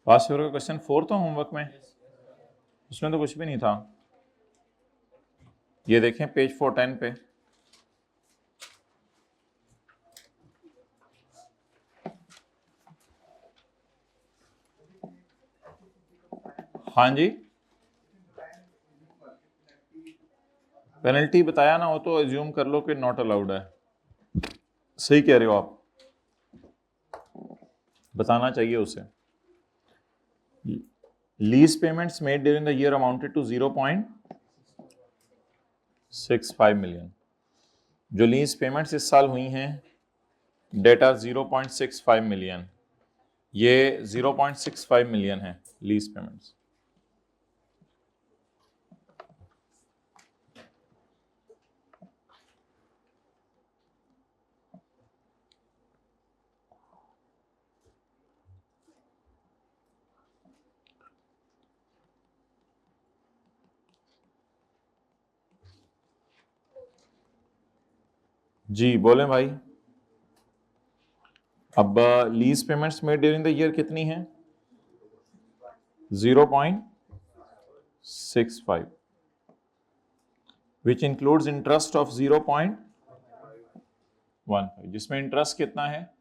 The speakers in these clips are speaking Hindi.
पास्ट पेपर का क्वेश्चन 4 था होमवर्क में, उसमें तो कुछ भी नहीं था। ये देखें पेज 410 पे। हाँ जी, पेनल्टी बताया ना हो तो एज्यूम कर लो कि नॉट अलाउड है। सही कह रहे हो आप, बताना चाहिए उसे। Lease payments made during the year amounted to 0.65 million. जो लीज पेमेंट्स इस साल हुई हैं डेटा 0.65 मिलियन, ये 0.65 मिलियन है लीज पेमेंट्स। जी बोले भाई। अब lease payments made during the year कितनी है? 0.65, विच इंक्लूड्स इंटरेस्ट ऑफ 0.15, जिसमें इंटरेस्ट कितना है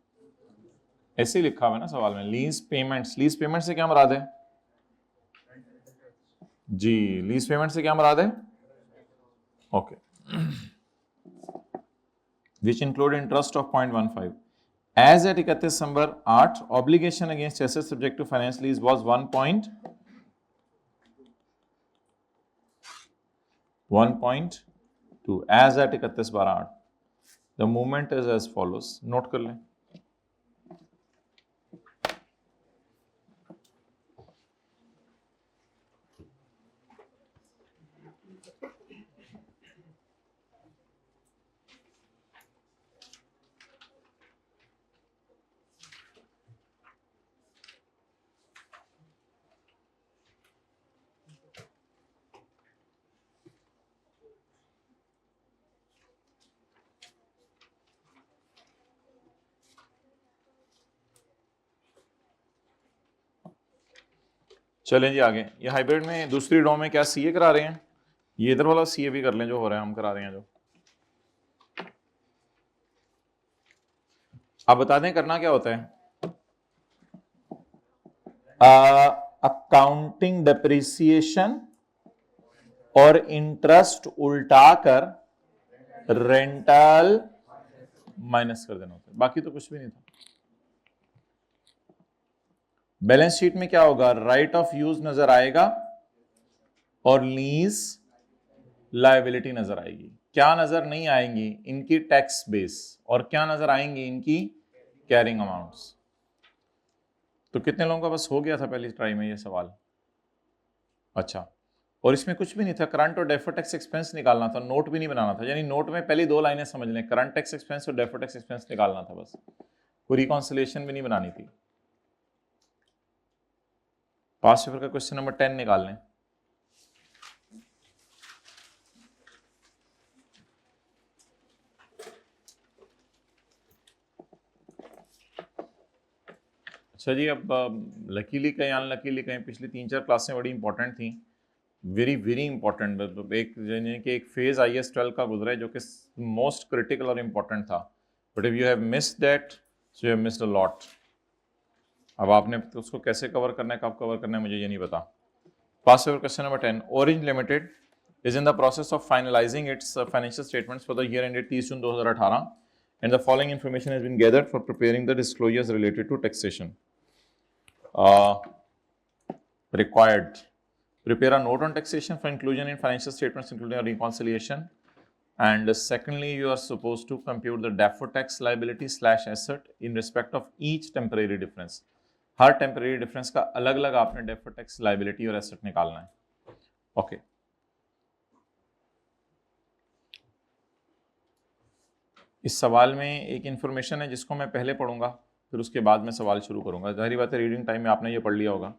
ऐसे ही लिखा हुआ है ना सवाल में। लीज पेमेंट्स, लीज पेमेंट से क्या मुराद है जी? लीज पेमेंट से क्या मुराद है? Okay, which include interest of 0.15। As at 31 December 8, obligation against asset subject to finance lease was 1.2 as at 31/8। The movement is as follows, नोट कर लें। चलें जी आगे। ये हाइब्रिड में दूसरी रो में क्या सीए करा रहे हैं? ये इधर वाला सीए भी कर लें जो हो रहा है, हम करा रहे हैं जो। आप बता दें करना क्या होता है। अकाउंटिंग डेप्रिसिएशन और इंटरेस्ट उल्टाकर रेंटल माइनस कर देना होता है, बाकी तो कुछ भी नहीं था। बैलेंस शीट में क्या होगा? राइट ऑफ यूज नजर आएगा और लीज लायबिलिटी नजर आएगी। क्या नजर नहीं आएंगी? इनकी टैक्स बेस। और क्या नजर आएंगी? इनकी कैरिंग अमाउंट्स। तो कितने लोगों का बस हो गया था पहली ट्राई में ये सवाल? अच्छा, और इसमें कुछ भी नहीं था, करंट और डेफर्ड टैक्स एक्सपेंस निकालना था, नोट भी नहीं बनाना था। यानी नोट में पहली 2 लाइनें समझ लें, करंट टैक्स एक्सपेंस और डेफर्ड टैक्स एक्सपेंस निकालना था बस, कोई रिकॉन्सिलेशन भी नहीं बनानी थी। पास्ट पेपर का क्वेश्चन नंबर 10 निकाल लें। अच्छा जी, अब लकीली कहीं अनलकीली कहीं पिछली 3-4 क्लासें बड़ी इंपॉर्टेंट थी, वेरी वेरी इंपॉर्टेंट। एक यानी कि एक फेज IS 12 का गुजरा है जो कि मोस्ट क्रिटिकल और इंपॉर्टेंट था, but if you have missed that so you have missed a lot. अब आपने तो उसको कैसे कवर करना है, कब कवर करना है, मुझे ये नहीं पता। Past paper question number 10, orange limited is in the process of finalizing its financial statements for the year ended 30 June 2018 and the following information has been gathered for preparing the disclosures related to taxation. Required, prepare a note on taxation for inclusion in financial statements including a reconciliation, and secondly you are supposed to compute the deferred tax liability / asset in respect of each temporary difference. Her temporary difference का अलग अलग आपने डेफर्ड टैक्स लायबिलिटी और एसेट निकालना है। ओके, इस सवाल में एक इंफॉर्मेशन है जिसको मैं पहले पढ़ूंगा, फिर उसके बाद में सवाल शुरू करूंगा। जाहिर बात है रीडिंग टाइम में आपने ये पढ़ लिया होगा।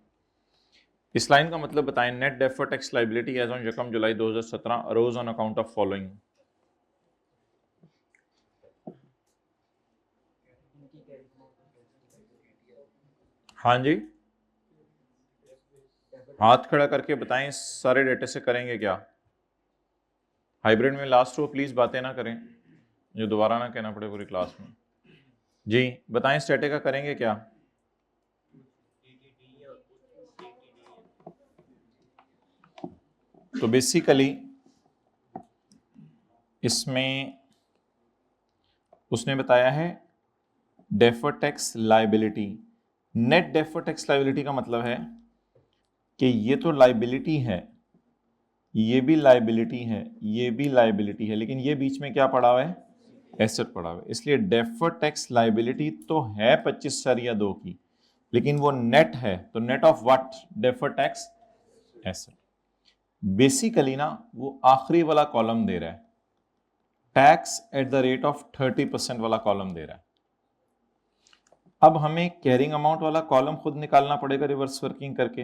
इस लाइन का मतलब बताएं। Net deferred tax liability as on 1 July 2017 arose on account of following. हाँ जी, हाथ खड़ा करके बताएं सारे डेटा से करेंगे क्या। हाइब्रिड में लास्ट रो प्लीज बातें ना करें, जो दोबारा ना कहना पड़े पूरी क्लास में। जी बताएं स्टैटिक का करेंगे क्या। तो बेसिकली इसमें उसने बताया है deferred tax liability. Net deferred tax liability का मतलब है कि ये तो लायबिलिटी है, ये भी लायबिलिटी है, ये भी लायबिलिटी है, लेकिन ये बीच में क्या पड़ा हुआ है, एसेट पड़ा हुआ है। इसलिए डेफर्ड टैक्स लायबिलिटी तो है 25/2 की, लेकिन वो नेट है, तो net of what, deferred tax asset. Basically ना वो आखिरी वाला कॉलम दे रहा है, tax at the rate of 30% वाला कॉलम दे रहा है। अब हमें कैरिंग अमाउंट वाला कॉलम खुद निकालना पड़ेगा रिवर्स वर्किंग करके,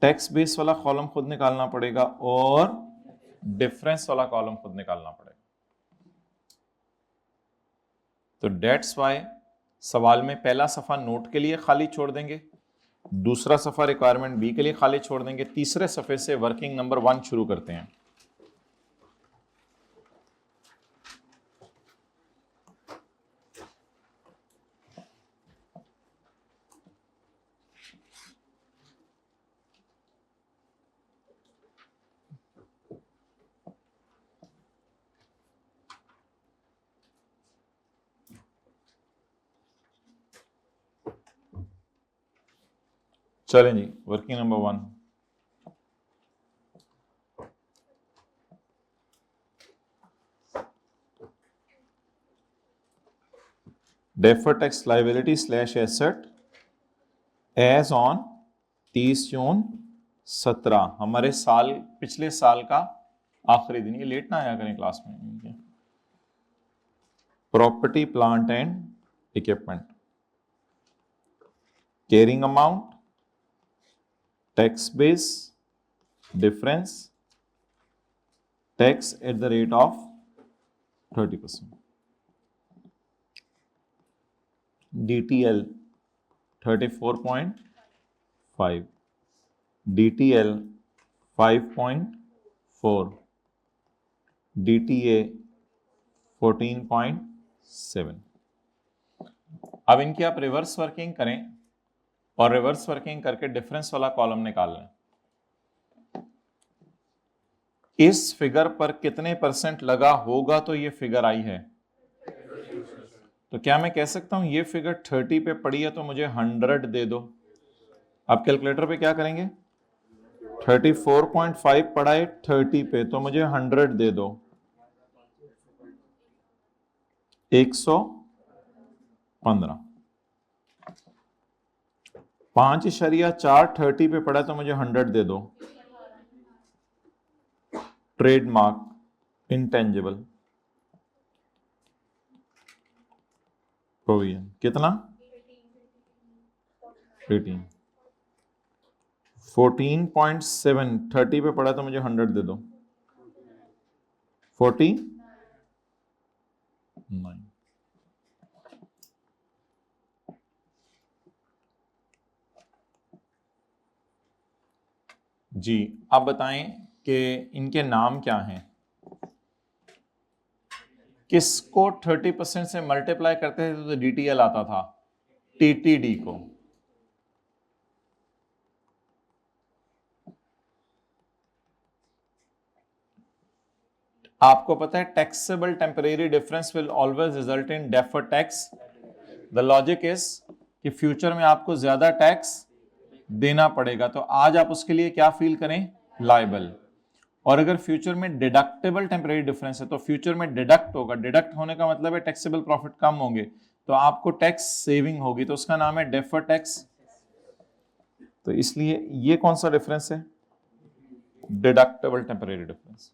टैक्स बेस वाला कॉलम खुद निकालना पड़ेगा, और डिफरेंस वाला कॉलम खुद निकालना पड़ेगा। तो डेट्स वाई सवाल में पहला सफा नोट के लिए खाली छोड़ देंगे, दूसरा सफा रिक्वायरमेंट बी के लिए खाली छोड़ देंगे, तीसरे सफे से वर्किंग नंबर 1 शुरू करते हैं। चलें जी, working number 1। Deferred tax liability slash asset as on 30 June 17, हमारे साल, पिछले साल का आखिरी दिन। ये लेट ना आया करें क्लास में। Property plant and equipment, carrying amount, tax base, difference, tax at the rate of 30%, DTL 34.5, DTL 5.4, DTA 14.7। अब इनकी आप रिवर्स वर्किंग करें और रिवर्स वर्किंग करके डिफरेंस वाला कॉलम निकाल लें। इस फिगर पर कितने परसेंट लगा होगा तो ये फिगर आई है। तो क्या मैं कह सकता हूं ये फिगर 30 पे पड़ी है तो मुझे 100 दे दो। आप कैलकुलेटर पे क्या करेंगे, 34.5 पड़ा है 30 पे, तो मुझे 100 दे दो। 115। 5.4 30 पे पड़ा है तो मुझे 100 दे दो। ट्रेडमार्क इंटेंजिबल प्रोविजन कितना, 18। 14.7 30 पे पड़ा तो मुझे 100 दे दो। 49। जी आप बताएं कि इनके नाम क्या हैं। किसको 30% से मल्टीप्लाई करते थे तो DTL आता था, TTD को। आपको पता है taxable temporary difference will always result in deferred tax. The logic is कि फ्यूचर में आपको ज्यादा टैक्स देना पड़ेगा, तो आज आप उसके लिए क्या फील करें, लायबल। और अगर फ्यूचर में डिडक्टेबल टेम्परेरी डिफरेंस है तो फ्यूचर में डिडक्ट होगा, डिडक्ट होने का मतलब है टैक्सेबल प्रॉफिट कम होंगे, तो आपको टैक्स सेविंग होगी, तो उसका नाम है डेफर्ड टैक्स। तो इसलिए ये कौन सा डिफरेंस है, डिडक्टेबल टेम्परेरी डिफरेंस।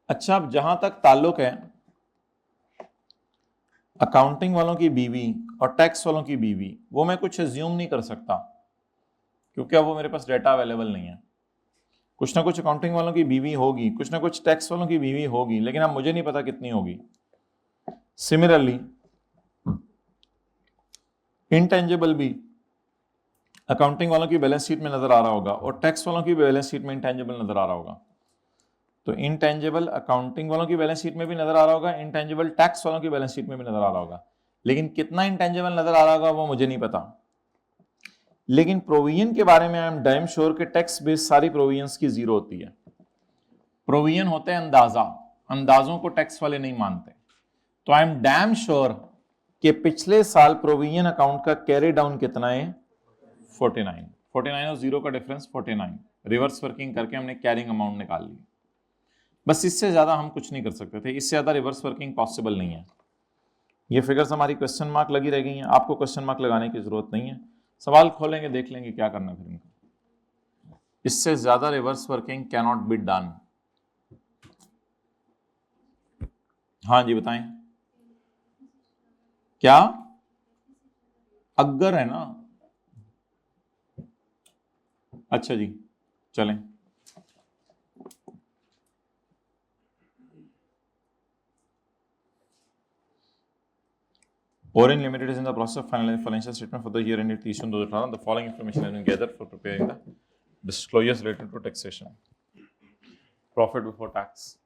अच्छा, अब जहां तक ताल्लुक है अकाउंटिंग वालों की बीवी और टैक्स वालों की बीवी, वो मैं कुछ एज्यूम नहीं कर सकता क्योंकि अब वो मेरे पास डेटा अवेलेबल नहीं है। कुछ ना कुछ अकाउंटिंग वालों की बीवी होगी, कुछ ना कुछ टैक्स वालों की बीवी होगी, लेकिन अब मुझे नहीं पता कितनी होगी। सिमिलरली इंटेंजिबल भी अकाउंटिंग वालों की बैलेंस शीट में नजर आ रहा होगा और टैक्स वालों की बैलेंस शीट में इंटेंजिबल नजर आ रहा होगा। तो इंटेंजिबल अकाउंटिंग वालों की बैलेंस शीट में भी नजर आ रहा होगा, इंटेंजिबल टैक्स वालों की बैलेंस शीट में भी नजर आ रहा होगा, लेकिन कितना इंटेंजिबल नजर आ रहा होगा वो मुझे नहीं पता। लेकिन प्रोविजन के बारे में आई एम डैम श्योर कि टैक्स बेस सारी प्रोविजंस की जीरो होती है। प्रोविजन होते हैं अंदाजा, अंदाजों को टैक्स वाले नहीं मानते। तो आई एम डैम श्योर कि पिछले साल प्रोविजन अकाउंट का कैरी डाउन कितना है 49। 49 और जीरो का डिफरेंस 49, रिवर्स वर्किंग करके हमने कैरिंग अमाउंट निकाल ली। बस इससे ज्यादा हम कुछ नहीं कर सकते थे, इससे ज्यादा रिवर्स वर्किंग पॉसिबल नहीं है। ये फिगर्स हमारी क्वेश्चन मार्क लगी रह गई हैं, आपको क्वेश्चन मार्क लगाने की जरूरत नहीं है। सवाल खोलेंगे, देख लेंगे क्या करना है फिर इनका। इससे ज्यादा reverse working can not be done. हाँ जी बताएं। क्या अगर है ना, अच्छा जी चलें। Orin Limited is in the process of finalizing financial statement for the year ended 30 June 2018. The following information has been gathered for preparing the disclosures related to taxation. Profit before tax.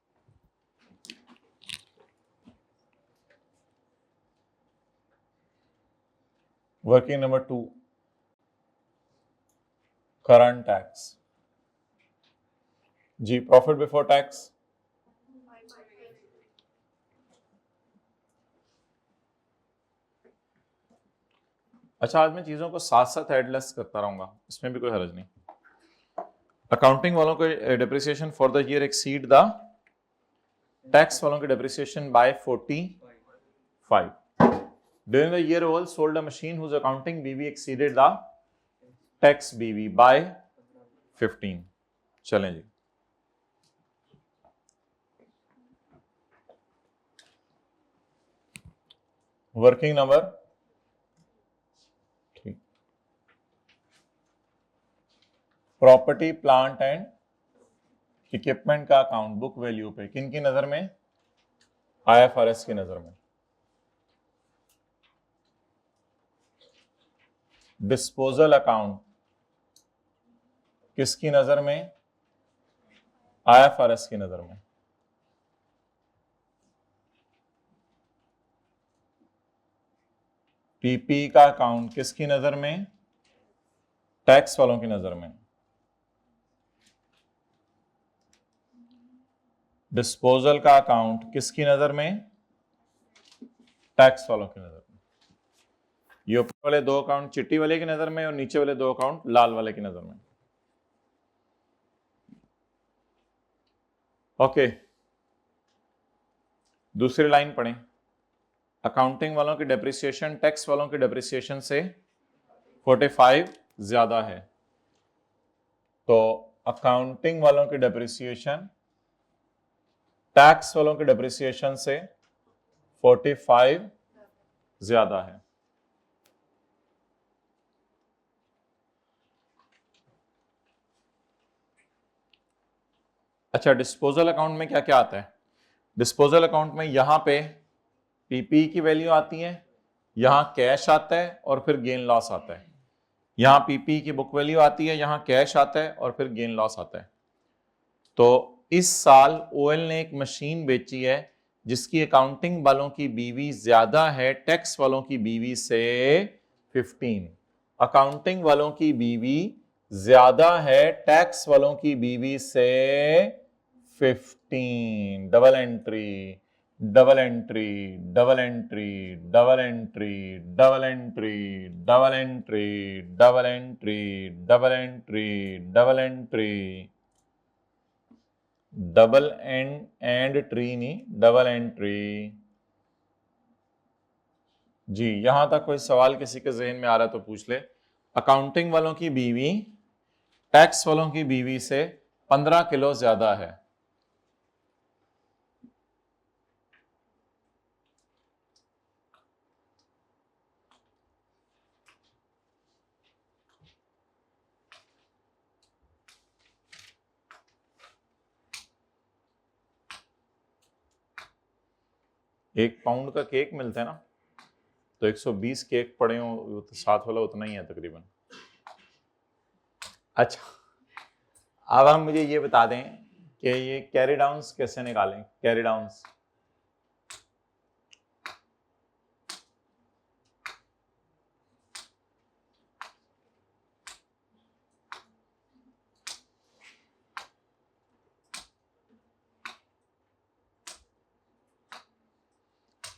Working number 2, current tax. Ji profit before tax. अच्छा, आज मैं चीजों को साथ साथ एडलेस करता रहूंगा, इसमें भी कोई हर्ज नहीं। अकाउंटिंग वालों को depreciation for the year exceed the tax वालों की depreciation bye 45. During the year, Oval sold a machine whose accounting BV exceeded the tax BV by 15. चलें जी। Working number 3, property plant and equipment का अकाउंट बुक वैल्यू पे किन की नजर में, IFRS की नजर में। डिस्पोजल अकाउंट किसकी नजर में, IFRS की नजर में। पीपी का अकाउंट किसकी नजर में, टैक्स वालों की नजर में। डिस्पोजल का अकाउंट किसकी नजर में, टैक्स वालों की नजर में। ये ऊपर वाले दो अकाउंट चिट्टी वाले की नजर में और नीचे वाले दो अकाउंट लाल वाले की नजर में। ओके, दूसरी लाइन पढ़ें। अकाउंटिंग वालों की डेप्रिसिएशन टैक्स वालों की डेप्रिसिएशन से 45 ज्यादा है, तो अकाउंटिंग वालों की डेप्रिसिएशन टैक्स वालों की डेप्रिसिएशन से 45 ज्यादा है। अच्छा, डिस्पोजल अकाउंट में क्या क्या आता है। डिस्पोजल अकाउंट में यहां पे पीपी की वैल्यू आती है, यहां कैश आता है और फिर गेन लॉस आता है। यहां पीपी की बुक वैल्यू आती है, यहां कैश आता है और फिर गेन लॉस आता है। तो इस साल ओएल ने एक मशीन बेची है जिसकी अकाउंटिंग वालों की बीवी ज्यादा है टैक्स वालों की बीवी से 15। अकाउंटिंग वालों की बीवी ज्यादा है टैक्स वालों की बीवी से 15। Double entry, double entry, double entry, double entry, double entry, double entry, double entry, double entry, double entry, double and tree नहीं, डबल एंट्री। जी, यहां तक कोई सवाल किसी के जहन में आ रहा है तो पूछ ले। अकाउंटिंग वालों की बीवी टैक्स वालों की बीवी से 15 किलो ज्यादा है। एक पाउंड का केक मिलता है ना, तो 120 केक पड़े हो तो साथ वाला उतना ही है तकरीबन। अच्छा, अब हम मुझे ये बता दें कि ये कैरी डाउन्स कैसे निकालें। कैरी डाउन्स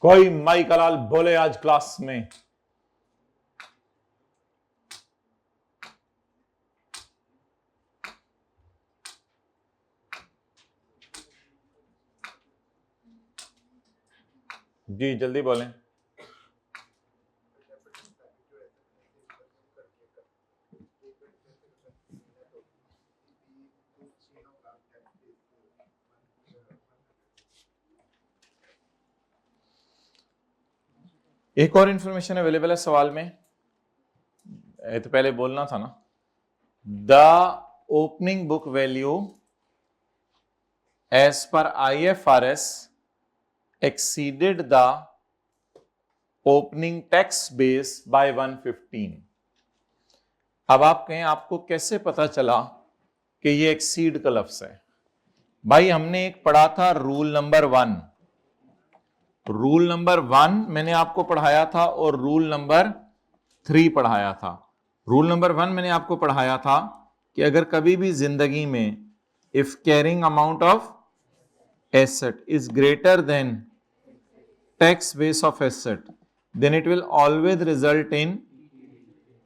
कोई माई कलाल बोले आज क्लास में। जी जल्दी बोलें। एक और इंफॉर्मेशन अवेलेबल है सवाल में, तो पहले बोलना था ना। The opening book value as per IFRS exceeded the opening tax base by 115। अब आप कहें आपको कैसे पता चला कि ये एक्सीड का लफ्ज है? भाई हमने एक पढ़ा था रूल नंबर 1। रूल नंबर 1 मैंने आपको पढ़ाया था और रूल नंबर 3 पढ़ाया था। रूल नंबर 1 मैंने आपको पढ़ाया था कि अगर कभी भी जिंदगी में if carrying amount of asset is greater than tax base of asset, then it will always result in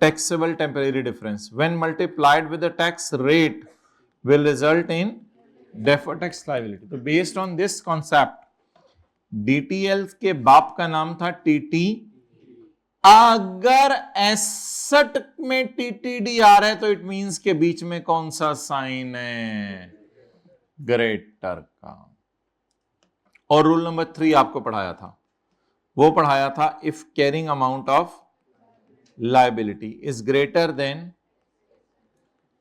taxable temporary difference. When multiplied with the tax rate, will result in deferred tax liability. तो based on this concept, DTL के बाप का नाम था TT। अगर एसेट में TTD आ रहा है तो इट मींस के बीच में कौन सा साइन है? ग्रेटर का। और रूल नंबर 3 आपको पढ़ाया था, वो पढ़ाया था if carrying amount of liability is greater than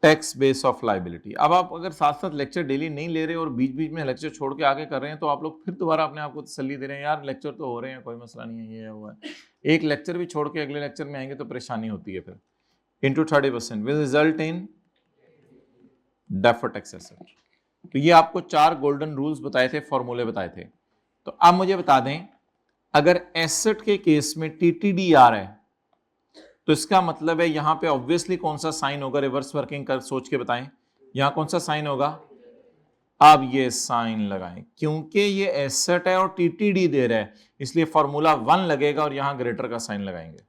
tax base of liability. अब आप अगर साथ साथ लेक्चर डेली नहीं ले रहे और बीच बीच में लेक्चर छोड़ के आगे कर रहे हैं तो आप लोग फिर दोबारा अपने आप को तसल्ली दे रहे हैं, यार लेक्चर तो हो रहे हैं, कोई मसला नहीं है, ये हुआ है। एक लेक्चर भी छोड़ के अगले लेक्चर में आएंगे तो परेशानी होती है फिर। Into 30% will result in deferred tax asset. तो ये आपको 4 गोल्डन रूल्स बताए थे, फॉर्मूले बताए थे। तो अब मुझे बता दें, अगर एसेट के केस में TTD आ रहा है तो इसका मतलब है यहां पे ऑब्वियसली कौन सा साइन होगा? रिवर्स वर्किंग कर सोच के बताएं, यहां कौन सा साइन होगा? अब ये साइन लगाएं, क्योंकि ये एसेट है और TTD दे रहा है इसलिए फॉर्मूला 1 लगेगा और यहां ग्रेटर का साइन लगाएंगे।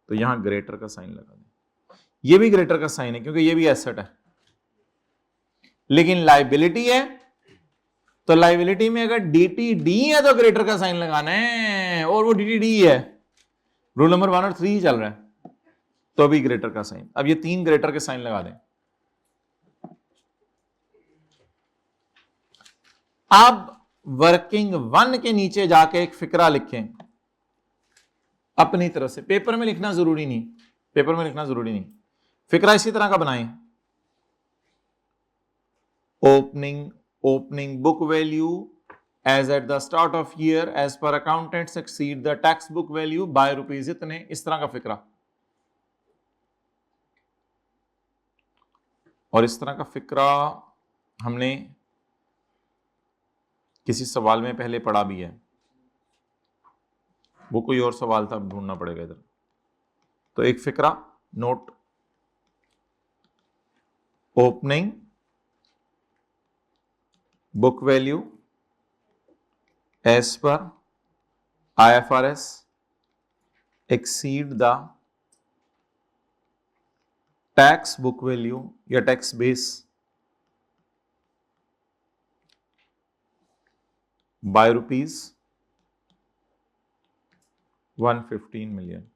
तो यहां ग्रेटर का साइन लगा दें। ये भी ग्रेटर का साइन है क्योंकि ये भी एसेट है, लेकिन लायबिलिटी है तो लायबिलिटी में अगर DTD है तो ग्रेटर का साइन लगाना है, और वो DTD है। रूल नंबर 1 और 3 ही चल रहा है, तो अभी ग्रेटर का साइन। अब ये 3 ग्रेटर के साइन लगा दें। अब वर्किंग 1 के नीचे जाके एक फिक्रा लिखें अपनी तरफ से। पेपर में लिखना जरूरी नहीं, पेपर में लिखना जरूरी नहीं, फिक्रा इसी तरह का बनाएं। Opening book value as at the start of year as per accountants exceed the tax book value by rupees इतने, इस तरह का फिक्रा। और इस तरह का फिक्रा हमने किसी सवाल में पहले पढ़ा भी है, वो कोई और सवाल था, ढूंढना पड़ेगा इधर। तो एक फिक्रा note, opening book value as per IFRS exceed the tax book value या tax base by rupees 115 million।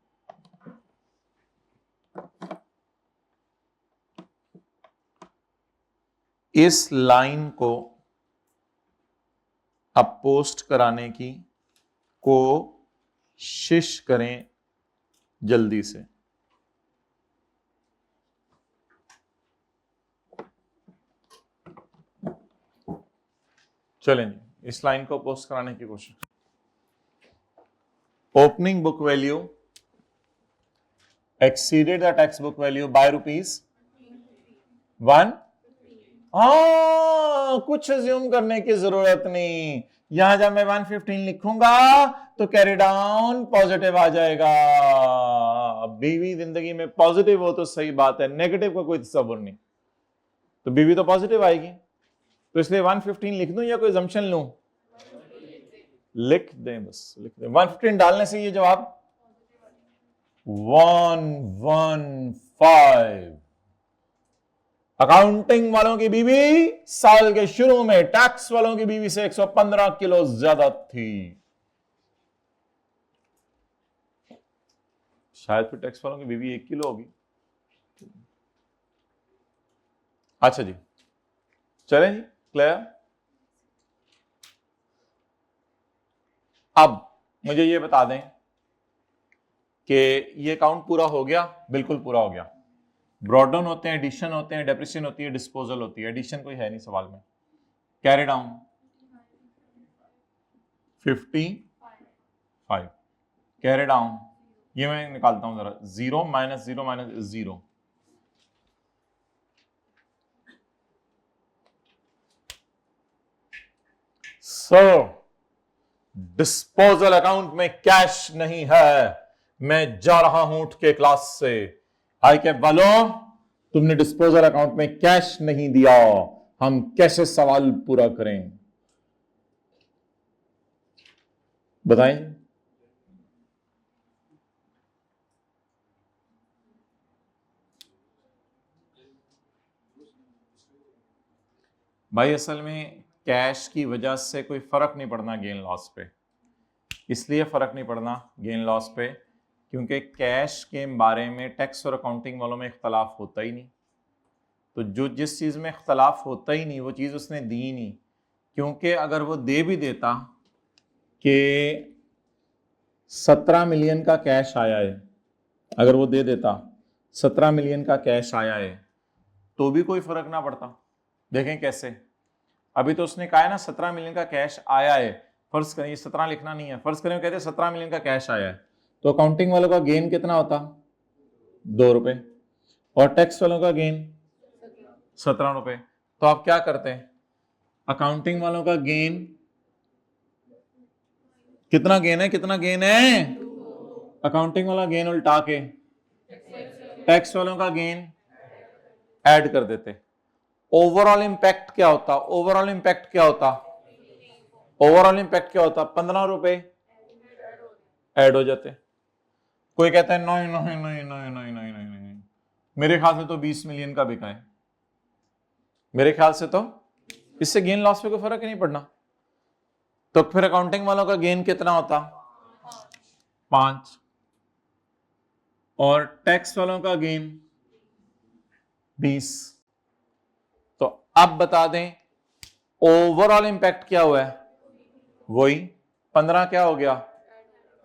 इस लाइन को अब पोस्ट कराने की कोशिश करें जल्दी से। चलें जी, इस लाइन को पोस्ट कराने की कोशिश। Opening book value exceeded the text book value by ₹1। कुछ अज्यूम करने की जरूरत नहीं, यहां जब मैं 115 लिखूंगा तो कैरी डाउन पॉजिटिव आ जाएगा। बीवी जिंदगी में पॉजिटिव हो तो सही बात है, नेगेटिव का कोई तस्वुर नहीं, तो बीवी तो पॉजिटिव आएगी। तो इसलिए 115 लिख दूं या कोई जम्पशन लूं? लिख दें, बस लिख दें। 115 डालने से ये जवाब 115। अकाउंटिंग वालों की बीवी साल के शुरू में टैक्स वालों की बीवी से 115 किलो ज्यादा थी। शायद फिर टैक्स वालों की बीवी 1 किलो होगी। अच्छा जी, चलें जी, क्लियर। अब मुझे ये बता दें कि ये अकाउंट पूरा हो गया? बिल्कुल पूरा हो गया। ब्रॉट डाउन होते हैं, एडिशन होते हैं, डेप्रिसिएशन होती है, डिस्पोजल होती है। एडिशन कोई है नहीं सवाल में। कैरी डाउन 55, कैरी डाउन ये मैं निकालता हूं जरा, 0 माइनस 0 माइनस 0, सो डिस्पोजल अकाउंट में कैश नहीं है। मैं जा रहा हूं उठ के क्लास से, आई के बोलो तुमने डिस्पोजल अकाउंट में कैश नहीं दिया, हम कैसे सवाल पूरा करें? बताएं। भाई असल में कैश की वजह से कोई फर्क नहीं पड़ना गेन लॉस पे। इसलिए फर्क नहीं पड़ना गेन लॉस पे क्योंकि कैश के बारे में टैक्स और अकाउंटिंग वालों में इख्तलाफ होता ही नहीं। तो जो जिस चीज़ में इख्तलाफ होता ही नहीं वो चीज़ उसने दी ही नहीं, क्योंकि अगर वो दे भी देता कि 17 मिलियन का कैश आया है, अगर वो दे देता 17 मिलियन का कैश आया है तो भी कोई फर्क ना पड़ता। देखें कैसे, अभी तो उसने कहा है ना 17 मिलियन का कैश आया है, फर्ज करें 17 लिखना नहीं है, फर्ज करें कहते 17 मिलियन का कैश आया है, तो अकाउंटिंग वालों का गेन कितना होता? 2 रुपए, और टैक्स वालों का गेन 17 रुपए। तो आप क्या करते हैं, अकाउंटिंग वालों का गेन कितना गेन है, कितना गेन है? अकाउंटिंग वाला गेन उल्टा के टैक्स वालों का गेन ऐड कर देते। ओवरऑल इंपैक्ट क्या होता? ओवरऑल इंपैक्ट क्या होता? ओवरऑल इंपैक्ट क्या होता? 15 रुपए ऐड हो जाते। कोई कहता है नहीं नहीं नहीं नहीं नहीं नहीं नहीं नहीं, मेरे ख्याल से तो 20 मिलियन का बिका है, मेरे ख्याल से तो इससे गेन लॉस पे कोई फर्क ही नहीं पड़ना। तो फिर अकाउंटिंग वालों का गेन कितना होता? 5, और टैक्स वालों का गेन 20। तो अब बता दें ओवरऑल इंपैक्ट क्या हुआ है? वही 15 क्या हो गया?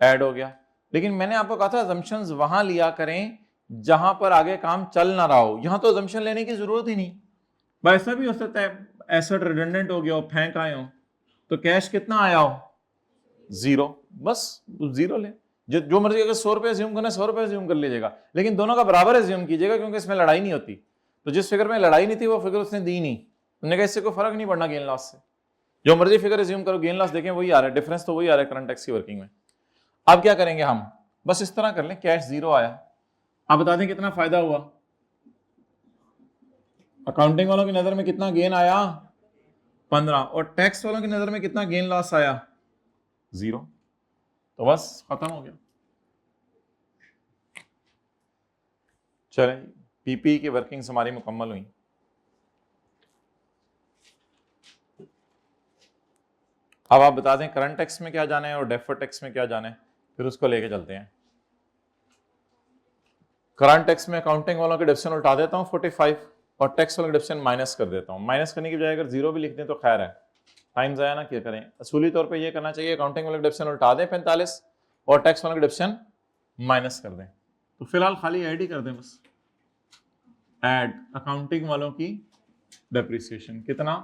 ऐड हो गया। लेकिन मैंने आपको कहा था अजम्पशंस वहां लिया करें जहां पर आगे काम चल ना रहा हो। यहां तो अजम्पशन लेने की जरूरत ही नहीं। वैसा भी हो सकता है एसेट रिडंडेंट हो गया हो, फेंक आए हो, तो कैश कितना आया हो? 0, बस 0 ले। जो मर्जी, अगर 100 रुपए एज्यूम करना 100 रुपए एज्यूम कर लीजिएगा, लेकिन दोनों का बराबर एज्यूम कीजिएगा क्योंकि इसमें लड़ाई नहीं होती। तो जिस फिगर में लड़ाई नहीं थी वो फिगर उसने दी नहीं, उन्होंने कहा इससे कोई फर्क नहीं पड़ना गेन लॉस से, जो मर्जी फिगर एज्यूम करो, गेन लॉस देखें वही आ रहा है, डिफरेंस तो वही आ रहा है करंट टैक्स की वर्किंग में। अब क्या करेंगे हम, बस इस तरह कर लें, कैश 0 आया, अब बता दें कितना फायदा हुआ। अकाउंटिंग वालों की नजर में कितना गेन आया? 15, और टैक्स वालों की नजर में कितना गेन लॉस आया? 0। तो बस खत्म हो गया। चलें, पीपी की वर्किंग्स हमारी मुकम्मल हुई। अब आप बता दें करंट टैक्स में क्या जाना है और डेफर्ड टैक्स में क्या जाना है, फिर उसको लेके चलते हैं। करंट टैक्स में अकाउंटिंग वालों के डिविजन उल्टा देता हूं 45, और टैक्स वालों के डिविजन माइनस कर देता हूं। माइनस करने की बजाय अगर 0 भी लिख दें तो खैर है, टाइम ज़ाया ना क्या करें। असूली तौर पे ये करना चाहिए अकाउंटिंग वाले के डिविजन उल्टा दें 45 और टैक्स वालों के डिविजन माइनस कर दें। तो फिलहाल खाली ऐड ही कर दें बस, ऐड अकाउंटिंग वालों की डेप्रिसिएशन कितना?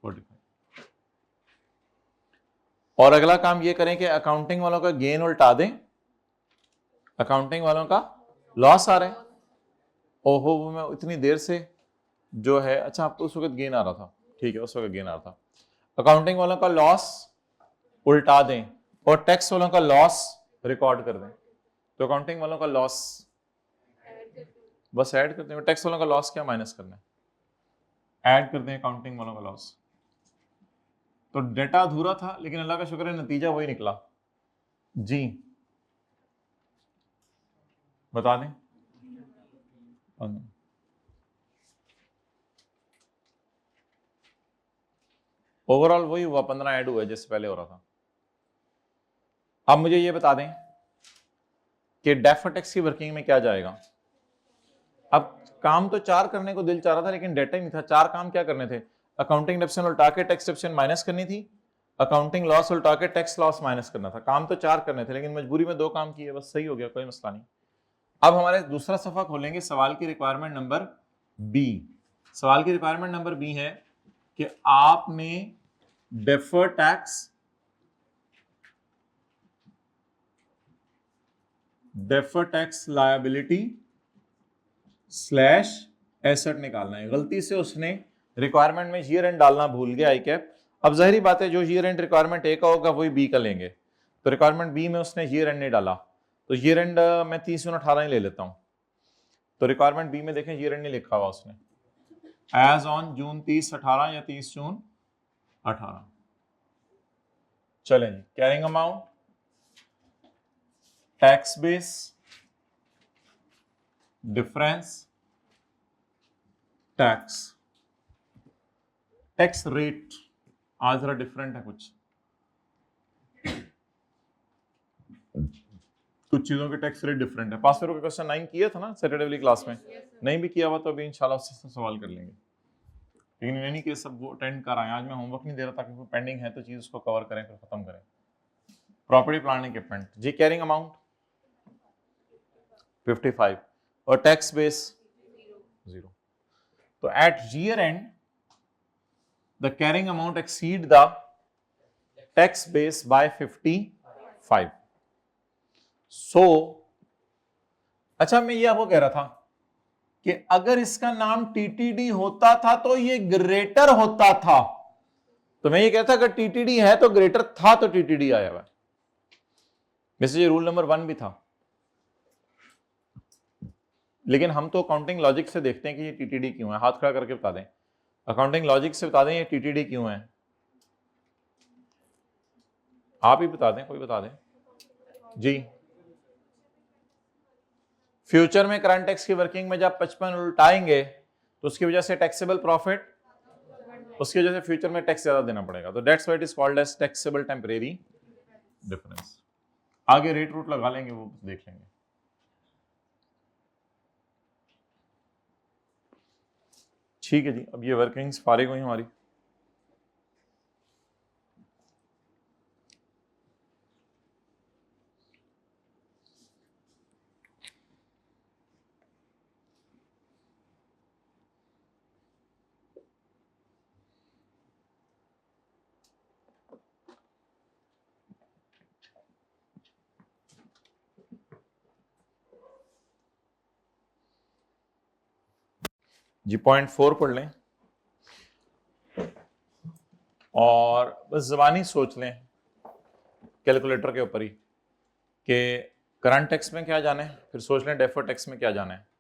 45। और अगला काम ये करें कि अकाउंटिंग वालों का गेन उल्टा दें, अकाउंटिंग वालों का लॉस आ रहा है। ओहो, वो मैं इतनी देर से जो है, अच्छा आपको उस वक्त गेन आ रहा था, ठीक है उस वक्त गेन आ रहा था। अकाउंटिंग वालों का लॉस उल्टा दें और टैक्स वालों का लॉस रिकॉर्ड कर दें। तो अकाउंटिंग वालों का लॉस बस ऐड करते हैं, टैक्स वालों का लॉस क्या माइनस करना है, ऐड कर दें अकाउंटिंग वालों का लॉस। तो डेटा अधूरा था लेकिन अल्लाह का शुक्र है नतीजा वही निकला। जी बता दें। ओवरऑल वही हुआ, 15 ऐड हुआ जैसे पहले हो रहा था। अब मुझे ये बता दें कि डेफर्ड टैक्स की वर्किंग में क्या जाएगा। अब काम तो 4 करने को दिल चाह रहा था लेकिन डेटा ही नहीं था। 4 काम क्या करने थे, अकाउंटिंग डिडक्शन उल्टा के टैक्स डिडक्शन माइनस करनी थी, अकाउंटिंग लॉस उल्टा के टैक्स लॉस माइनस करना था। काम तो 4 करने थे लेकिन मजबूरी में 2 काम किए, बस सही हो गया, कोई मसला नहीं। अब हमारे दूसरा सफा खोलेंगे, सवाल की रिक्वायरमेंट नंबर बी। सवाल की रिक्वायरमेंट नंबर बी है कि आपने deferred tax liability slash asset निकालना है। गलती से उसने रिक्वायरमेंट में ईयर एंड डालना भूल गया आई कैप। अब जाहिर बात है जो ईयर एंड रिक्वायरमेंट ए का होगा वही बी का लेंगे, तो रिक्वायरमेंट बी में उसने ईयर एंड नहीं डाला, तो ईयर एंड मैं 30/18 ही ले लेता हूं। तो रिक्वायरमेंट बी में देखें ईयर एंड नहीं लिखा हुआ उसने, एज ऑन जून 30/18 या 30/6/18। चलें जी, carrying amount, tax base, difference, tax rate. आज जरा डिफरेंट है कुछ चीजों के टैक्स रेट डिफरेंट है। पास का क्वेश्चन 9 किया था ना सैटरडे वाली क्लास में, नहीं भी किया हुआ तो अभी इंशाल्लाह उससे सवाल कर लेंगे। लेकिन यानी कि सब वो अटेंड कर आए। आज मैं होमवर्क नहीं दे रहा ताकि पेंडिंग है तो चीज उसको कवर करें फिर खत्म करें। प्रॉपर्टी प्लांट इक्विपमेंट जी, कैरिंग अमाउंट 55 और टैक्स बेस 0। तो at year end the carrying amount exceed the tax base by 55। So अच्छा, मैं ये आपको कह रहा था कि अगर इसका नाम टीटीडी होता था तो ये ग्रेटर होता था। तो मैं ये कहता अगर टीटीडी है तो ग्रेटर था, तो टीटीडी आया हुआ। वैसे ये रूल नंबर 1 भी था, लेकिन हम तो अकाउंटिंग लॉजिक से देखते हैं कि ये टीटीडी क्यों है। हाथ खड़ा करके बता दें, अकाउंटिंग लॉजिक से बता दें ये टीटीडी क्यों है। आप ही बता दें, कोई बता दें जी। फ्यूचर में करंट टैक्स की वर्किंग में जब 55 उल्टाएंगे तो उसकी वजह से टैक्सेबल प्रॉफिट, उसकी वजह से फ्यूचर में टैक्स ज्यादा देना पड़ेगा। तो that's why it is called as taxable temporary difference. आगे रेट रूट लगा लेंगे, वो देख लेंगे। ठीक है जी, अब ये वर्किंग्स फारिग हुई हमारी। जी पॉइंट 4 पढ़ लें और बस ज़बानी सोच लें कैलकुलेटर के ऊपर ही कि करंट टैक्स में क्या जाना है, फिर सोच लें डेफर्ड टैक्स में क्या जाना है।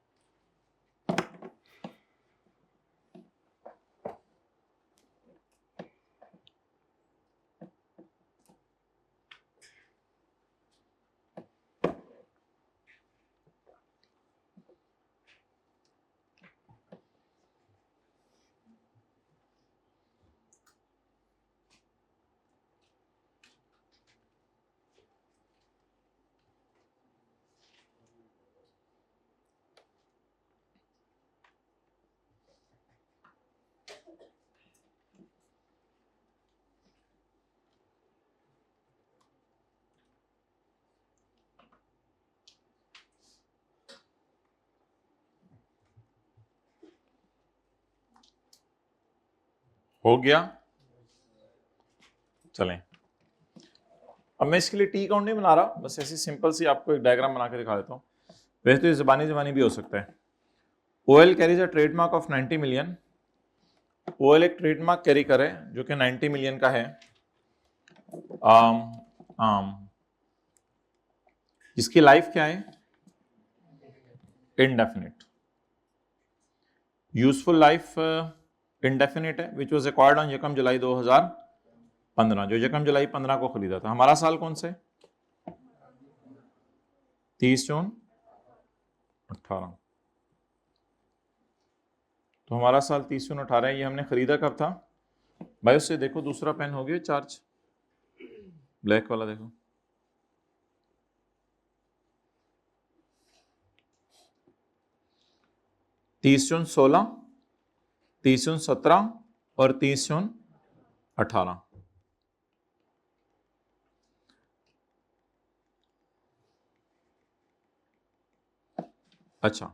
हो गया, चलें। अब मैं इसके लिए टी काउंट नहीं बना रहा, बस ऐसी सिंपल सी आपको एक डायग्राम बना के दिखा देता हूँ। वैसे तो ये ज़बानी भी हो सकता है। OL carries a trademark of 90 million. OL एक ट्रेडमार्क कैरी करे जो कि 90 मिलियन का है, इसकी लाइफ क्या है? इंडेफिनिट। यूजफुल लाइफ इंडेफिनिट है, विच वॉज एक्वायर्ड ऑन 1 जुलाई 2015, जो 1 जुलाई 15 को खरीदा था। हमारा साल कौन से? 30 जून 18। तो हमारा साल 30 जून 18 है। ये हमने खरीदा कब था भाई? उससे देखो दूसरा पेन हो गया चार्ज, ब्लैक वाला देखो। तीस जून 16, 30 जून 17 और 30 जून 18। अच्छा,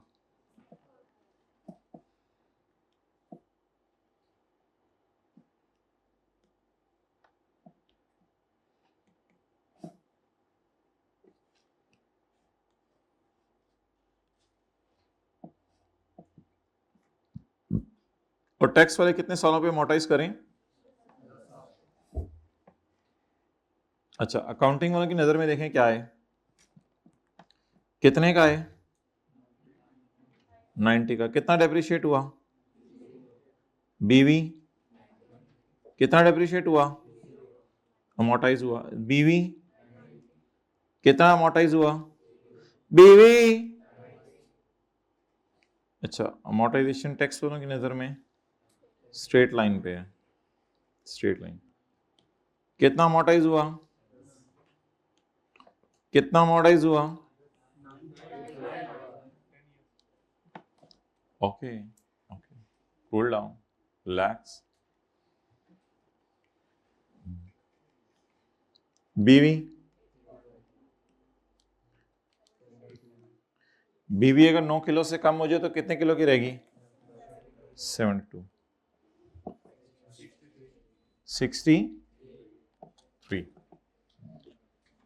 और टैक्स वाले कितने सालों पे अमोर्टाइज करें? अच्छा, अकाउंटिंग वालों की नजर में देखें क्या है, कितने का है? 90 का। कितना डेप्रिशिएट हुआ? बीवी कितना डेप्रिशिएट हुआ? अमोर्टाइज हुआ। बीवी कितना अमोर्टाइज हुआ? बीवी। अच्छा, अमोर्टाइजेशन टैक्स वालों की नजर में स्ट्रेट लाइन पे है, स्ट्रेट लाइन। कितना अमोर्टाइज हुआ? कितना अमोर्टाइज हुआ? Okay okay, cool down, relax. बीवी बीवी अगर 9 किलो से कम हो जाए तो कितने किलो की रहेगी? 72, 63।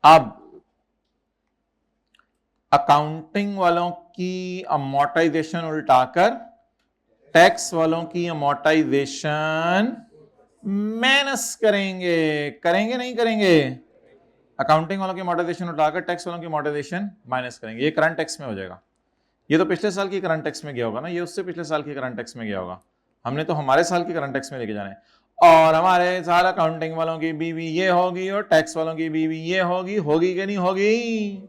अब अकाउंटिंग वालों की अमोर्टाइजेशन उल्टाकर टैक्स वालों की अमोर्टाइजेशन माइनस करेंगे। करेंगे नहीं करेंगे? अकाउंटिंग वालों की अमोर्टाइजेशन उठाकर टैक्स वालों की अमोर्टाइजेशन माइनस करेंगे। ये करंट टैक्स में हो जाएगा। ये तो पिछले साल की करंट टैक्स में गया होगा ना, ये उससे पिछले साल की करंट टैक्स में गया होगा। हमने तो हमारे साल की करंट टैक्स में लेके जाना है। और हमारे साल अकाउंटिंग वालों की बीवी ये होगी और टैक्स वालों की बीवी ये होगी। होगी कि नहीं होगी?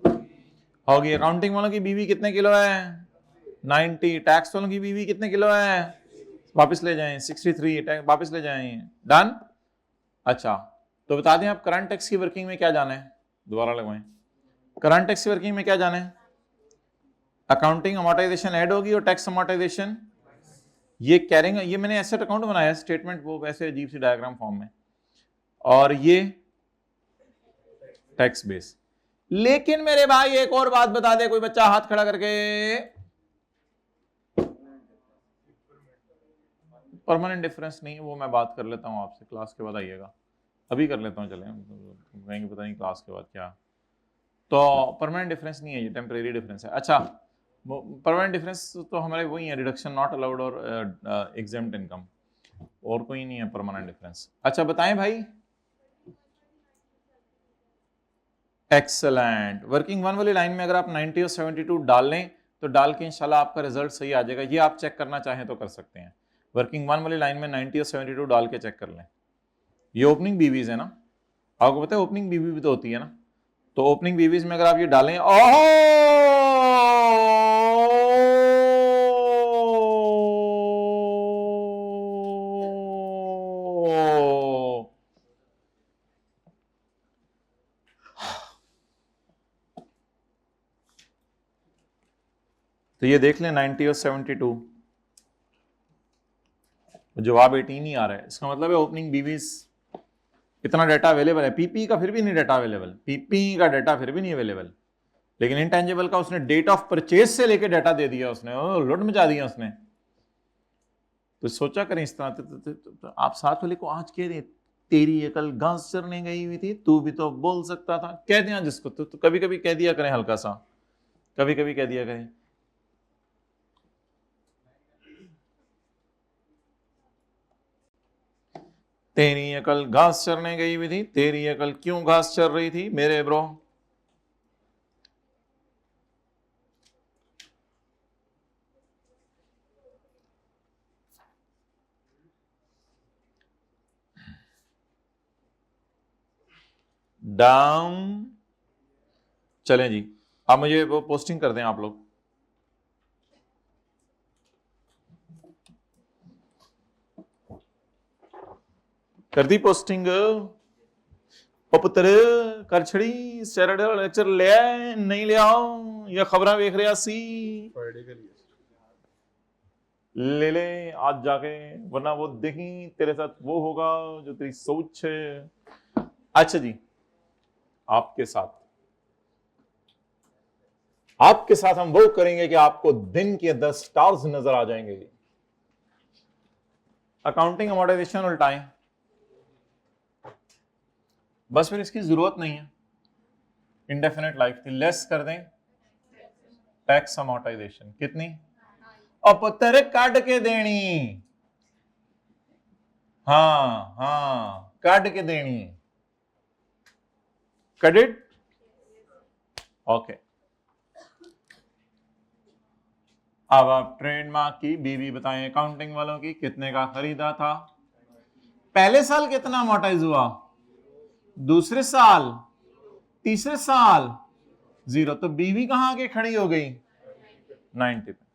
होगी। अकाउंटिंग वालों की बीवी कितने किलो है? 90। टैक्स वालों की बीवी कितने किलो है? वापस ले जाएं 63, वापस ले जाएं। डन। अच्छा, तो बता दें आप करंट टैक्स की वर्किंग में क्या जाना है? दोबारा लगवाएं। करंट टैक्स की वर्किंग में क्या जाना है? अकाउंटिंग अमोर्टाइजेशन ऐड होगी और टैक्स अमोर्टाइजेशन ये कैरिंग। ये मैंने एसेट अकाउंट बनाया है, स्टेटमेंट वो वैसे अजीब सी डायग्राम फॉर्म में, और ये टैक्स बेस। लेकिन मेरे भाई एक और बात बता दे कोई बच्चा हाथ खड़ा करके। परमानेंट डिफरेंस नहीं है, वो मैं बात कर लेता हूं आपसे, क्लास के बाद आइएगा। अभी कर लेता हूं, चले कहेंगे पता नहीं क्लास के बाद क्या। तो परमानेंट डिफरेंस नहीं है, ये टेम्परेरी डिफरेंस है। अच्छा, परमानेंट डिफरेंस तो हमारे वही है, रिडक्शन नॉट अलाउड और एग्जेम्प्ट इनकम, और कोई नहीं है परमानेंट डिफरेंस। अच्छा बताएं भाई। एक्सेलेंट। वर्किंग वन वाली लाइन में अगर आप 90 और 72 डाल लें तो डाल के इंशाल्लाह आपका रिजल्ट सही आ जाएगा। ये आप चेक करना चाहें तो कर सकते हैं। वर्किंग वन वाली लाइन में 90 और 72 डाल के चेक कर लें। ये ओपनिंग बीवीज है ना, आपको पता है ओपनिंग बीवी भी तो होती है ना। तो ओपनिंग बीवीज में अगर आप ये डालें, तो ये देख लें 90 और 72, जवाब 18 ही आ रहा है। इसका मतलब है ओपनिंग बीवीज इतना डाटा अवेलेबल है। पीपी का फिर भी नहीं डाटा अवेलेबल, पीपी का डाटा फिर भी नहीं अवेलेबल, लेकिन इनटेंजिबल का उसने डेट ऑफ परचेज से लेके डाटा दे दिया उसने, लुट मचा दिया उसने। तो सोचा करें इस तरह। तो आप साथ वाले को आज कह दें तेरी अकल घास चरने गई हुई थी, तू भी तो बोल सकता था। कह दिया जिसको तो कभी कभी कह दिया करें, हल्का सा कभी कभी कह दिया करें। तेरी अकल घास चरने गई हुई थी, तेरी अकल क्यों घास चर रही थी मेरे ब्रो? डाउन। चलें जी, अब मुझे वो पोस्टिंग कर दें आप लोग। कर दी पोस्टिंग? ओ पुत्र कर छड़ी सैटरडे वाला लेक्चर ले आए नहीं ले आओ, या खबरां वेख रहे सी फ्राइडे का लिए ले ले आज जाके, वरना वो देखी तेरे साथ वो होगा जो तेरी सोच है। अच्छा जी, आपके साथ हम वो करेंगे कि आपको दिन के 10 स्टार्स नजर आ जाएंगे। अकाउंटिंग अमोर्टाइजेशन उल्टाएं, बस फिर इसकी जरूरत नहीं है। इंडेफिनेट लाइफ थी, लेस कर दें टैक्स अमोर्टाइजेशन। कितनी? और पुत्र काट के देनी। हाँ हाँ, काट के देनी। Credit okay. अब आप ट्रेडमार्क की बीवी बताएं, अकाउंटिंग वालों की कितने का खरीदा था? पहले साल कितना अमोर्टाइज हुआ? दूसरे साल, तीसरे साल 0। तो बीवी कहां आके खड़ी हो गई? 90 पे।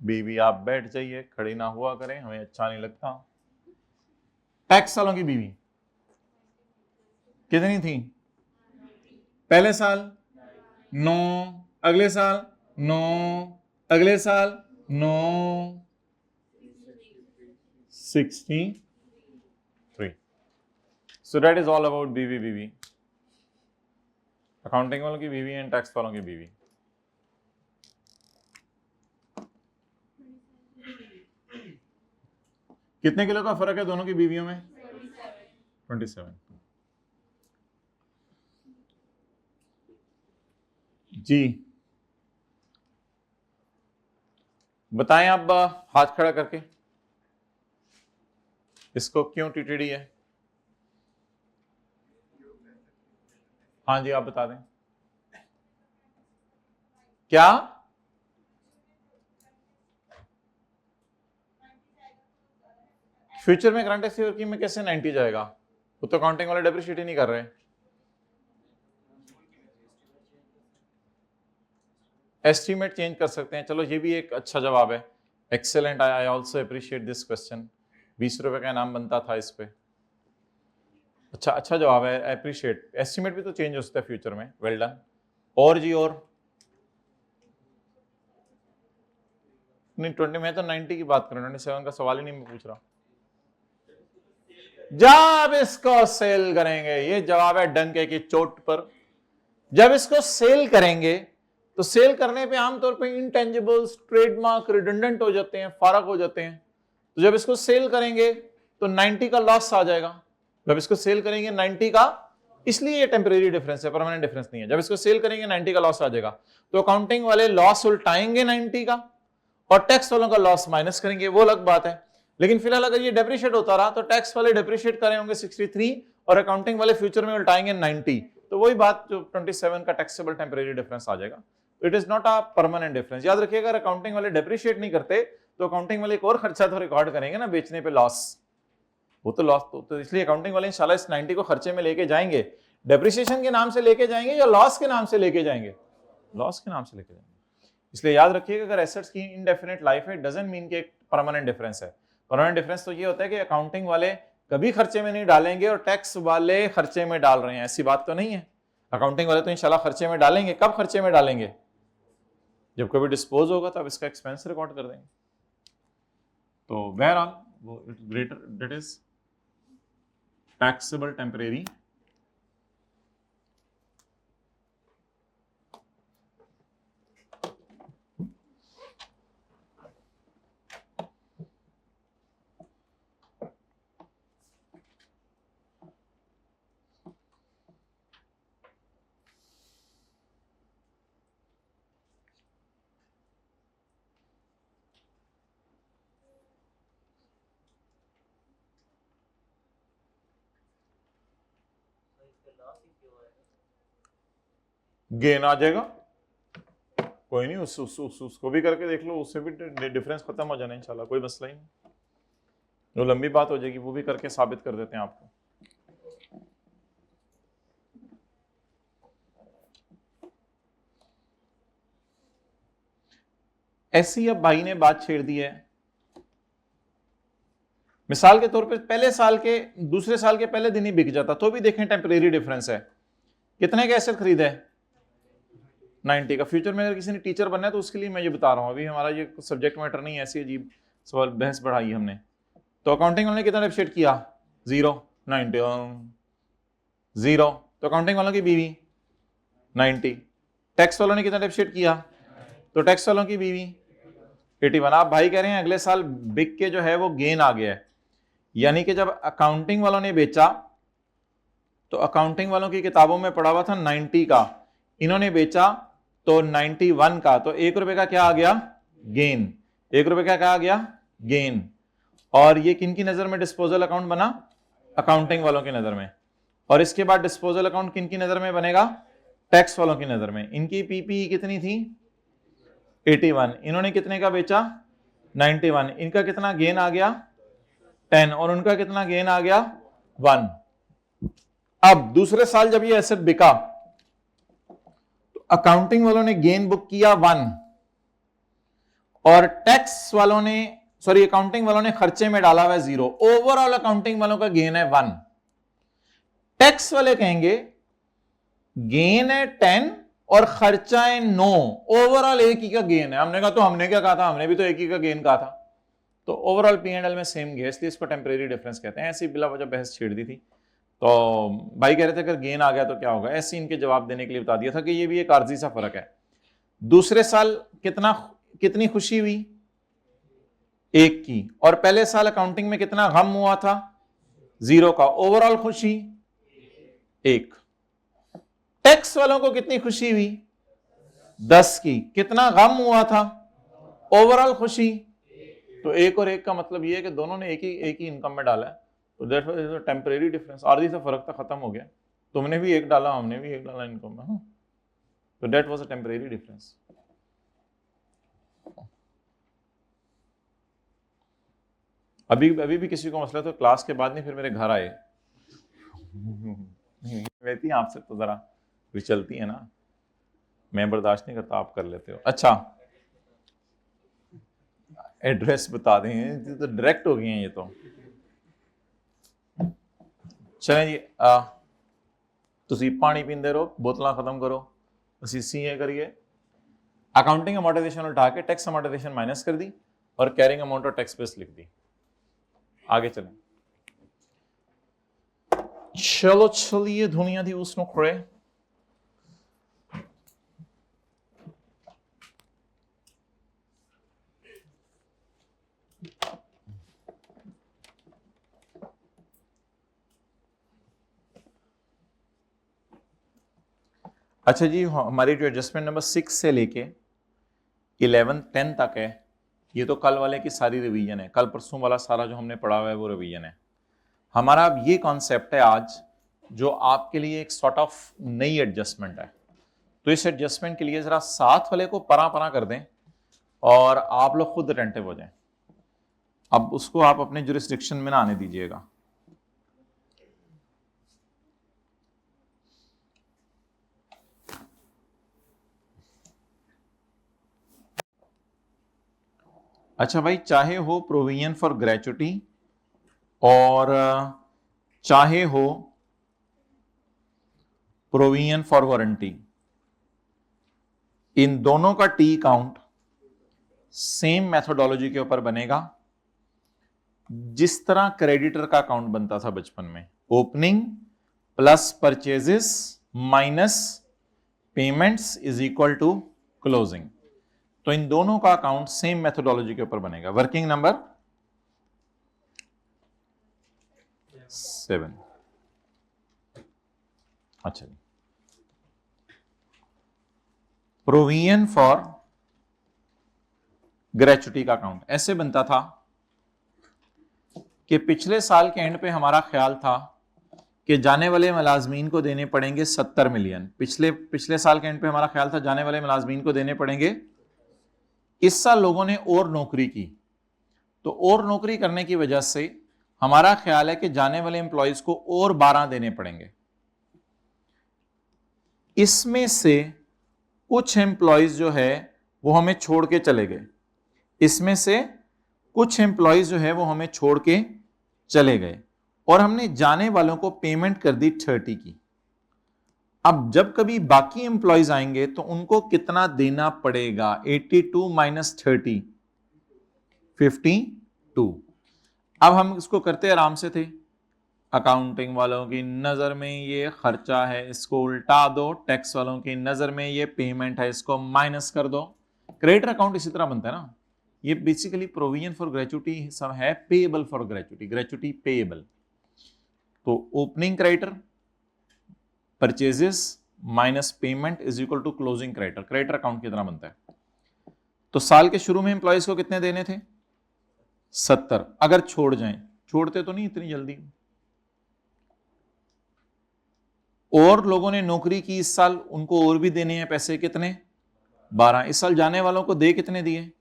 बीवी आप बैठ जाइए, खड़ी ना हुआ करें, हमें अच्छा नहीं लगता। टैक्स सालों की बीवी कितनी थी? पहले साल 9, अगले साल 9, अगले साल 9, 63। So that is all about बीवी, अकाउंटिंग वालों की बीवी एंड टैक्स वालों की बीवी। कितने किलो का फर्क है दोनों की बीवियों में? 27। जी बताएं आप, हाथ खड़ा करके, इसको क्यों टीटीडी है? हाँ जी, आप बता दें क्या? फ्यूचर में करंट एक्सचेंज में कैसे 90 जाएगा? वो तो अकाउंटिंग वाले डेप्रिशिएट ही नहीं कर रहे। एस्टीमेट चेंज कर सकते हैं, चलो ये भी एक अच्छा जवाब है। Excellent, I also appreciate this question. 20 रुपए का इनाम बनता था इस पे। अच्छा जवाब है, अप्रिशिएट। एस्टीमेट भी तो चेंज हो सकता है फ्यूचर में, वेल डन। और जी और नहीं, 20 में तो 90 की बात कर रहा हूं, 27 का सवाल ही नहीं मैं पूछ रहा। जब इसको सेल करेंगे, ये जवाब है डंके की चोट पर। जब इसको सेल करेंगे तो सेल करने पे आमतौर पे इंटेंजिबल्स, ट्रेडमार्क रिडंडेंट हो जाते हैं, फारक हो जाते हैं। तो जब इसको सेल करेंगे तो 90 का लॉस आ जाएगा। जब इसको सेल करेंगे 90 का, इसलिए ये टेम्परेरी डिफरेंस है, परमानेंट डिफरेंस नहीं है। जब इसको सेल करेंगे 90 का लॉस आ जाएगा, तो अकाउंटिंग वाले लॉस उल्टाएंगे 90 का और टैक्स वालों का लॉस माइनस करेंगे, वो अलग बात है। लेकिन फिलहाल अगर ये डेप्रिशिएट होता रहा तो टैक्स वाले डेप्रिशिएट करे होंगे 63 और अकाउंटिंग वाले फ्यूचर में उल्टाएंगे 90। तो वही बात जो 27 का टैक्सेबल टेम्परेरी डिफरेंस आ जाएगा। It is not a permanent difference. याद रखिएगा, अगर अकाउंटिंग वाले डेप्रिशिएट नहीं करते तो अकाउंटिंग वाले एक और खर्चा तो रिकॉर्ड करेंगे ना, बेचने पे लॉस। वो तो लॉस तो इसलिए अकाउंटिंग वाले इंशाल्लाह इस 90 को खर्चे में लेके जाएंगे। डेप्रिसिएशन के नाम से लेके जाएंगे या लॉस के नाम से लेके जाएंगे? लॉस के नाम से लेके जाएंगे। इसलिए याद रखिएगा, अगर एसेट्स की इनडेफिनेट लाइफ है, डजंट मीन कि एक परमानेंट डिफरेंस है। परमानेंट डिफरेंस तो ये होता है कि अकाउंटिंग वाले कभी खर्चे में नहीं डालेंगे और टैक्स वाले खर्चे में डाल रहे हैं, ऐसी बात तो नहीं है। अकाउंटिंग वाले तो इंशाल्लाह खर्चे में डालेंगे। कब खर्चे में डालेंगे? जब कभी डिस्पोज होगा तो आप इसका एक्सपेंस रिकॉर्ड कर देंगे। तो बहरहाल वो greater that is taxable temporary gain आ जाएगा, कोई नहीं, उसको भी करके देख लो, उससे भी डिफरेंस खत्म हो जाना इंशाल्लाह, कोई मसला ही नहीं, जो लंबी बात हो जाएगी वो भी करके साबित कर देते हैं आपको। ऐसी अब भाई ने बात छेड़ दी है, मिसाल के तौर पे पहले साल के दूसरे साल के पहले दिन ही बिक जाता तो भी देखें टेम्परेरी डिफरेंस है, कितने का एसेट खरीदा है 90 का। फ्यूचर में अगर किसी ने टीचर बनना है तो उसके लिए मैं ये बता रहा हूं, अभी हमारा ये सब्जेक्ट मैटर नहीं है, ऐसी अजीब सवाल बहस बढ़ाई हमने। तो अकाउंटिंग वालों ने कितना डेप्ट किया 0 90 0, तो अकाउंटिंग वालों की बीवी 90। टैक्स वालों ने कितना डेप्ट किया, तो टैक्स वालों की बीवी 81। आप भाई कह रहे हैं अगले साल बिक के जो है वो गेन आ गया है, यानी कि जब अकाउंटिंग वालों ने बेचा तो अकाउंटिंग वालों की किताबों में पड़ा हुआ था 90 का, इन्होंने बेचा तो 91 का, तो 1 रुपए का क्या आ गया गेन, 1 रुपए का क्या आ गया गेन। और ये किन की नजर में डिस्पोजल अकाउंट बना, अकाउंटिंग वालों की नजर में। और इसके बाद डिस्पोजल अकाउंट किन की नजर में बनेगा, टैक्स वालों की नजर में। इनकी पीपी कितनी थी 81, इन्होंने कितने का बेचा 91, इनका कितना गेन आ गया 10 और उनका कितना गेन आ गया 1। अब दूसरे साल जब ये एसेट बिका तो अकाउंटिंग वालों ने गेन बुक किया 1 और टैक्स वालों ने अकाउंटिंग वालों ने खर्चे में डाला हुआ है 0। ओवरऑल अकाउंटिंग वालों का गेन है 1। टैक्स वाले कहेंगे गेन है 10 और खर्चा है 9, ओवरऑल एक ही का गेन है। हमने कहा तो हमने क्या कहा था, हमने भी तो एक ही का गेन कहा था। तो ओवरऑल P&L में सेम गया, इसलिए इसको टेम्परेरी डिफरेंस कहते हैं। ऐसी बिला वजह बहस छेड़ दी थी। तो भाई कह रहे थे अगर गेन आ गया तो क्या होगा, ऐसे इनके जवाब देने के लिए बता दिया था कि ये भी एक आर्जी सा फर्क है। दूसरे साल कितनी खुशी हुई 1 की, और पहले साल अकाउंटिंग में कितना गम हुआ था 0 का, ओवरऑल खुशी 1। टैक्स वालों को कितनी खुशी हुई 10 की, कितना गम हुआ था ओवरऑल खुशी, तो 1 और 1 का मतलब ये है कि दोनों ने एक ही इनकम में डाला है। तो दैट वाज टेम्परेरी डिफरेंस, आर्जी सा फर्क था, खत्म हो गया। तुमने भी 1 डाला, हमने भी 1 डाला इनकम में, तो that was a temporary difference. अभी भी किसी को मसला तो क्लास के बाद नहीं फिर मेरे घर आए रहती आपसे तो जरा भी चलती है ना, मैं बर्दाश्त नहीं करता, आप कर लेते हो। अच्छा एड्रेस बता दें तो डायरेक्ट हो गए हैं ये तो। चलें जी, तुसी पानी पींदे रहो, बोतल खत्म करो, ਅਸੀਂ सीए करिए। अकाउंटिंग अमोर्टाइजेशन उठा के टैक्स अमोर्टाइजेशन माइनस कर दी और कैरिंग अमाउंट और टैक्स बेस लिख दी। आगे चलें, चलिए दुनिया दी उसनो खड़े। अच्छा जी, हमारी जो एडजस्टमेंट नंबर 6 से लेके 11 10 तक है, ये तो कल वाले की सारी रिवीजन है, कल परसों वाला सारा जो हमने पढ़ा हुआ है वो रिवीजन है हमारा। अब ये कॉन्सेप्ट है आज जो आपके लिए एक सॉर्ट ऑफ नई एडजस्टमेंट है। तो इस एडजस्टमेंट के लिए जरा साथ वाले को परा कर दें और आप लोग खुद अटेंटिव हो जाएं। अब उसको आप अपने जुरिस्डिक्शन में ना आने दीजिएगा। अच्छा भाई, चाहे हो प्रोविजन फॉर ग्रेचुटी और चाहे हो प्रोविजन फॉर वारंटी, इन दोनों का टी काउंट सेम मेथोडोलॉजी के ऊपर बनेगा जिस तरह क्रेडिटर का अकाउंट बनता था बचपन में, opening plus purchases minus payments is equal to closing. तो इन दोनों का अकाउंट सेम मेथोडोलॉजी के ऊपर बनेगा। Working number 7। अच्छा जी, प्रोविजन फॉर ग्रेचुटी का अकाउंट ऐसे बनता था कि पिछले साल के एंड पे हमारा ख्याल था कि जाने वाले मुलाजमीन को देने पड़ेंगे 70 मिलियन। पिछले साल के एंड पे हमारा ख्याल था जाने वाले मुलाजमीन को देने पड़ेंगे। इस साल लोगों ने और नौकरी की, तो और नौकरी करने की वजह से हमारा ख्याल है कि जाने वाले एम्प्लॉयज को और 12 देने पड़ेंगे। इसमें से कुछ एम्प्लॉयज जो है वो हमें छोड़ के चले गए, इसमें से कुछ एम्प्लॉयज जो है वो हमें छोड़ के चले गए और हमने जाने वालों को पेमेंट कर दी 30 की। अब जब कभी बाकी एम्प्लॉयज आएंगे तो उनको कितना देना पड़ेगा? 82 माइनस 30 52। अब हम इसको करते आराम से थे, अकाउंटिंग वालों की नजर में ये खर्चा है, इसको उल्टा दो, टैक्स वालों की नजर में ये पेमेंट है, इसको माइनस कर दो। क्रेडिटर अकाउंट इसी तरह बनता है ना, ये बेसिकली प्रोविजन फॉर ग्रेचुटी सब है, payable for gratuity, gratuity payable. तो opening creditor purchases minus payment is equal to closing creditor, creditor account की तरह बनता है। तो साल के शुरू में एम्प्लॉयज को कितने देने थे? 70। अगर छोड़ जाएं, छोड़ते तो नहीं इतनी जल्दी, और लोगों ने नौकरी की इस साल, उनको और भी देने हैं पैसे, कितने? 12। इस साल जाने वालों को दे कितने दिए?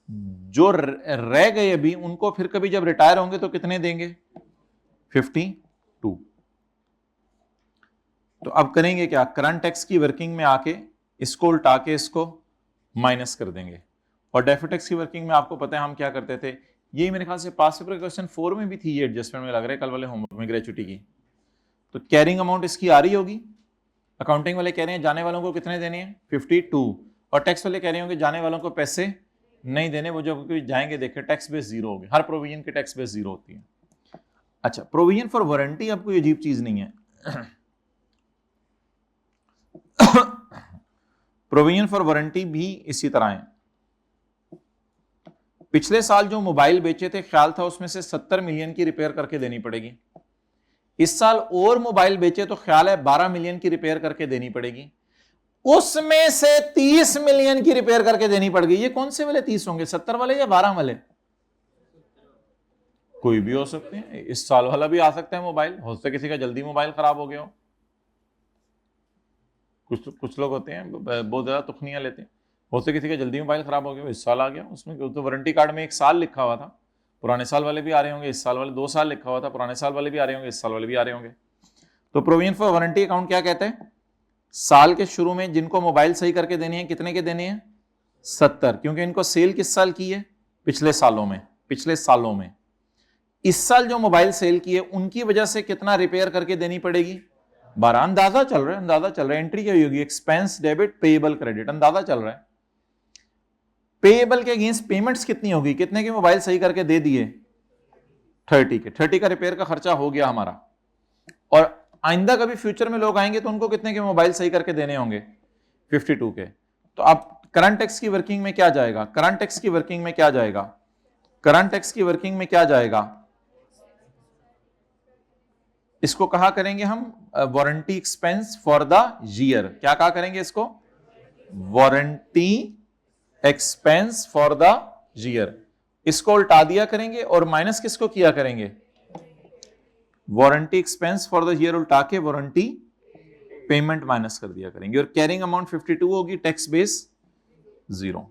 जो रह गए अभी उनको फिर कभी जब रिटायर होंगे तो कितने देंगे? 52। तो अब करेंगे क्या? करंट टैक्स की वर्किंग में आके इसको उल्टा के इसको माइनस कर देंगे। और डेफर्ड टैक्स की वर्किंग में आपको पता है हम क्या करते थे, ये मेरे ख्याल से पास्ट पेपर क्वेश्चन 4 में भी थी ये एडजस्टमेंट, में लग रहा है कल वाले होमवर्क में, ग्रेचुटी की। तो कैरिंग अमाउंट इसकी आ रही होगी, अकाउंटिंग वाले कह रहे हैं जाने वालों को कितने देने हैं? 52, और टैक्स वाले कह रहे होंगे जाने वालों को पैसे नहीं देने, वो जो जाएंगे देखे टैक्स बेस जीरो होगी, हर प्रोविजन की टैक्स बेस जीरो होती है। अच्छा, प्रोविजन फॉर वारंटी अब कोई अजीब चीज नहीं है। प्रोविजन फॉर वारंटी भी इसी तरह है। पिछले साल जो मोबाइल बेचे थे ख्याल था उसमें से 70 मिलियन की रिपेयर करके देनी पड़ेगी। इस साल और मोबाइल बेचे तो ख्याल है 12 मिलियन की रिपेयर करके देनी पड़ेगी, उसमें से 30 मिलियन की रिपेयर करके देनी पड़ेगी। ये कौन से वाले 30 होंगे, 70 वाले या 12 वाले? कोई भी हो सकते हैं, इस साल वाला भी आ सकता है मोबाइल, हो सकता है किसी का जल्दी मोबाइल खराब हो गया हो। कुछ लोग होते हैं बहुत ज्यादा तुखनियां लेते हैं, हो सकता है किसी का जल्दी मोबाइल खराब हो गया, इस साल आ गया, उसमें तो वारंटी कार्ड में 1 साल लिखा हुआ था, पुराने साल वाले भी आ रहे होंगे, इस साल वाले 2 साल लिखा हुआ था, पुराने साल वाले भी आ रहे होंगे, इस साल वाले भी आ रहे होंगे। तो प्रोविजन फॉर वारंटी अकाउंट क्या कहते हैं? साल के शुरू में जिनको मोबाइल सही करके देने हैं, कितने के देने हैं? 70, क्योंकि इनको सेल किस साल की है? पिछले सालों में। इस साल जो मोबाइल सेल की है उनकी वजह से कितना रिपेयर करके देनी पड़ेगी? 12। अंदाजा चल रहा है, एंट्री क्या होगी? एक्सपेंस डेबिट पेएबल क्रेडिट, अंदाजा चल रहा है। पेएबल के अगेंस्ट पेमेंट्स कितनी होगी? कितने के मोबाइल सही करके दे दिए? 30 के। 30 का रिपेयर का खर्चा हो गया हमारा। और आइंदा कभी फ्यूचर में लोग आएंगे तो उनको कितने के मोबाइल सही करके देने होंगे? 52 के। तो अब करंट टैक्स की वर्किंग में क्या जाएगा? करंट टैक्स की वर्किंग में क्या जाएगा? इसको कहा करेंगे हम warranty expense for the year. क्या कहा करेंगे इसको? Warranty expense for the year. इसको उल्टा दिया करेंगे और माइनस किसको किया करेंगे? Warranty expense for the year उल्टा के वारंटी पेमेंट माइनस कर दिया करेंगे, और कैरिंग अमाउंट 52 होगी, टैक्स बेस 0।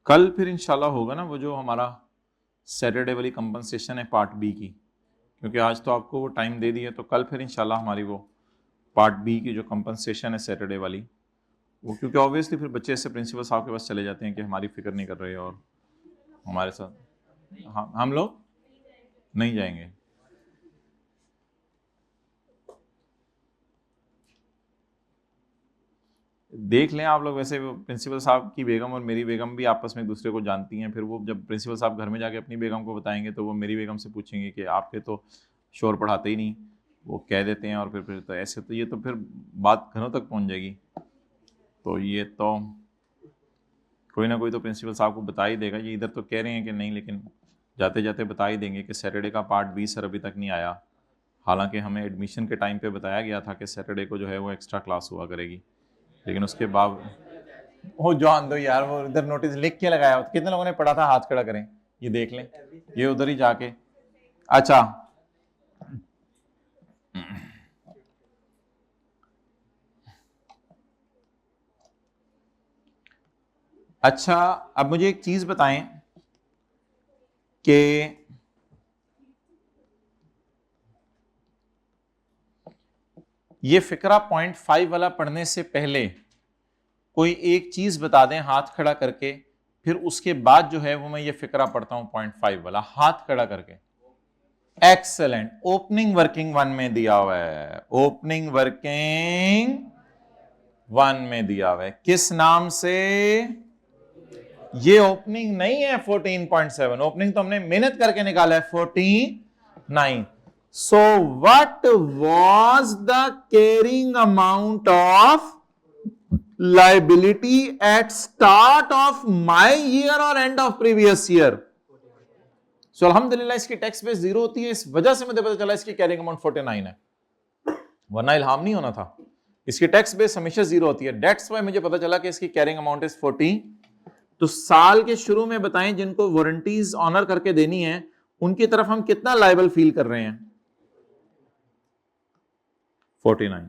कल फिर इंशाल्लाह होगा ना वो जो हमारा सैटरडे वाली कंपनसेशन है पार्ट बी की, क्योंकि आज तो आपको वो टाइम दे दी है, तो कल फिर इंशाल्लाह हमारी वो पार्ट बी की जो कंपनसेशन है सैटरडे वाली, वो क्योंकि ऑब्वियसली फिर बच्चे ऐसे प्रिंसिपल साहब के पास चले जाते हैं कि हमारी फिक्र नहीं कर रहे और हमारे साथ, हाँ हम लोग नहीं जाएंगे। देख लें आप लोग, वैसे प्रिंसिपल साहब की बेगम और मेरी बेगम भी आपस में एक दूसरे को जानती हैं, फिर वो जब प्रिंसिपल साहब घर में जाके अपनी बेगम को बताएंगे तो वो मेरी बेगम से पूछेंगे कि आपके तो शोर पढ़ाते ही नहीं, वो कह देते हैं, और फिर तो ऐसे तो ये तो फिर बात घरों तक पहुंच जाएगी। तो ये तो कोई ना कोई तो प्रिंसिपल साहब को बता ही देगा, ये इधर तो कह रहे हैं कि नहीं, लेकिन जाते जाते बता ही देंगे कि सैटरडे का पार्ट बी सर अभी तक नहीं आया, हालांकि हमें एडमिशन के टाइम पे बताया गया था कि सैटरडे को जो है वो एक्स्ट्रा क्लास हुआ करेगी, लेकिन उसके बाद वो जान दो यार, वो इधर नोटिस लिख के लगाया, कितने लोगों ने पढ़ा था हाथ खड़ा करें, ये देख लें, ये उधर ही जाके। अच्छा अब मुझे एक चीज बताएं कि ये फिक्रा 0.5 वाला पढ़ने से पहले कोई एक चीज बता दें हाथ खड़ा करके, फिर उसके बाद जो है वो मैं ये फिक्रा पढ़ता हूं 0.5 वाला, हाथ खड़ा करके। एक्सेलेंट। ओपनिंग वर्किंग 1 में दिया हुआ है, ओपनिंग वर्किंग 1 में दिया हुआ है, किस नाम से? ये ओपनिंग नहीं है 14.7, ओपनिंग तो हमने मेहनत करके निकाला है 49। So what was the carrying amount of liability at start of my year और end of previous year? So अल्हम्दुलिल्लाह इसकी टैक्स बेस 0 होती है, इस वजह से मुझे पता चला इसकी कैरिंग अमाउंट 49 है, वरना इल्हाम नहीं होना था। इसकी टैक्स बेस हमेशा 0 होती है, दैट्स व्हाई मुझे पता चला कि इसकी कैरिंग अमाउंट इज 40। तो साल के शुरू में बताएं जिनको वारंटीज ऑनर करके देनी है उनकी तरफ हम कितना लायबल फील कर रहे हैं? 49।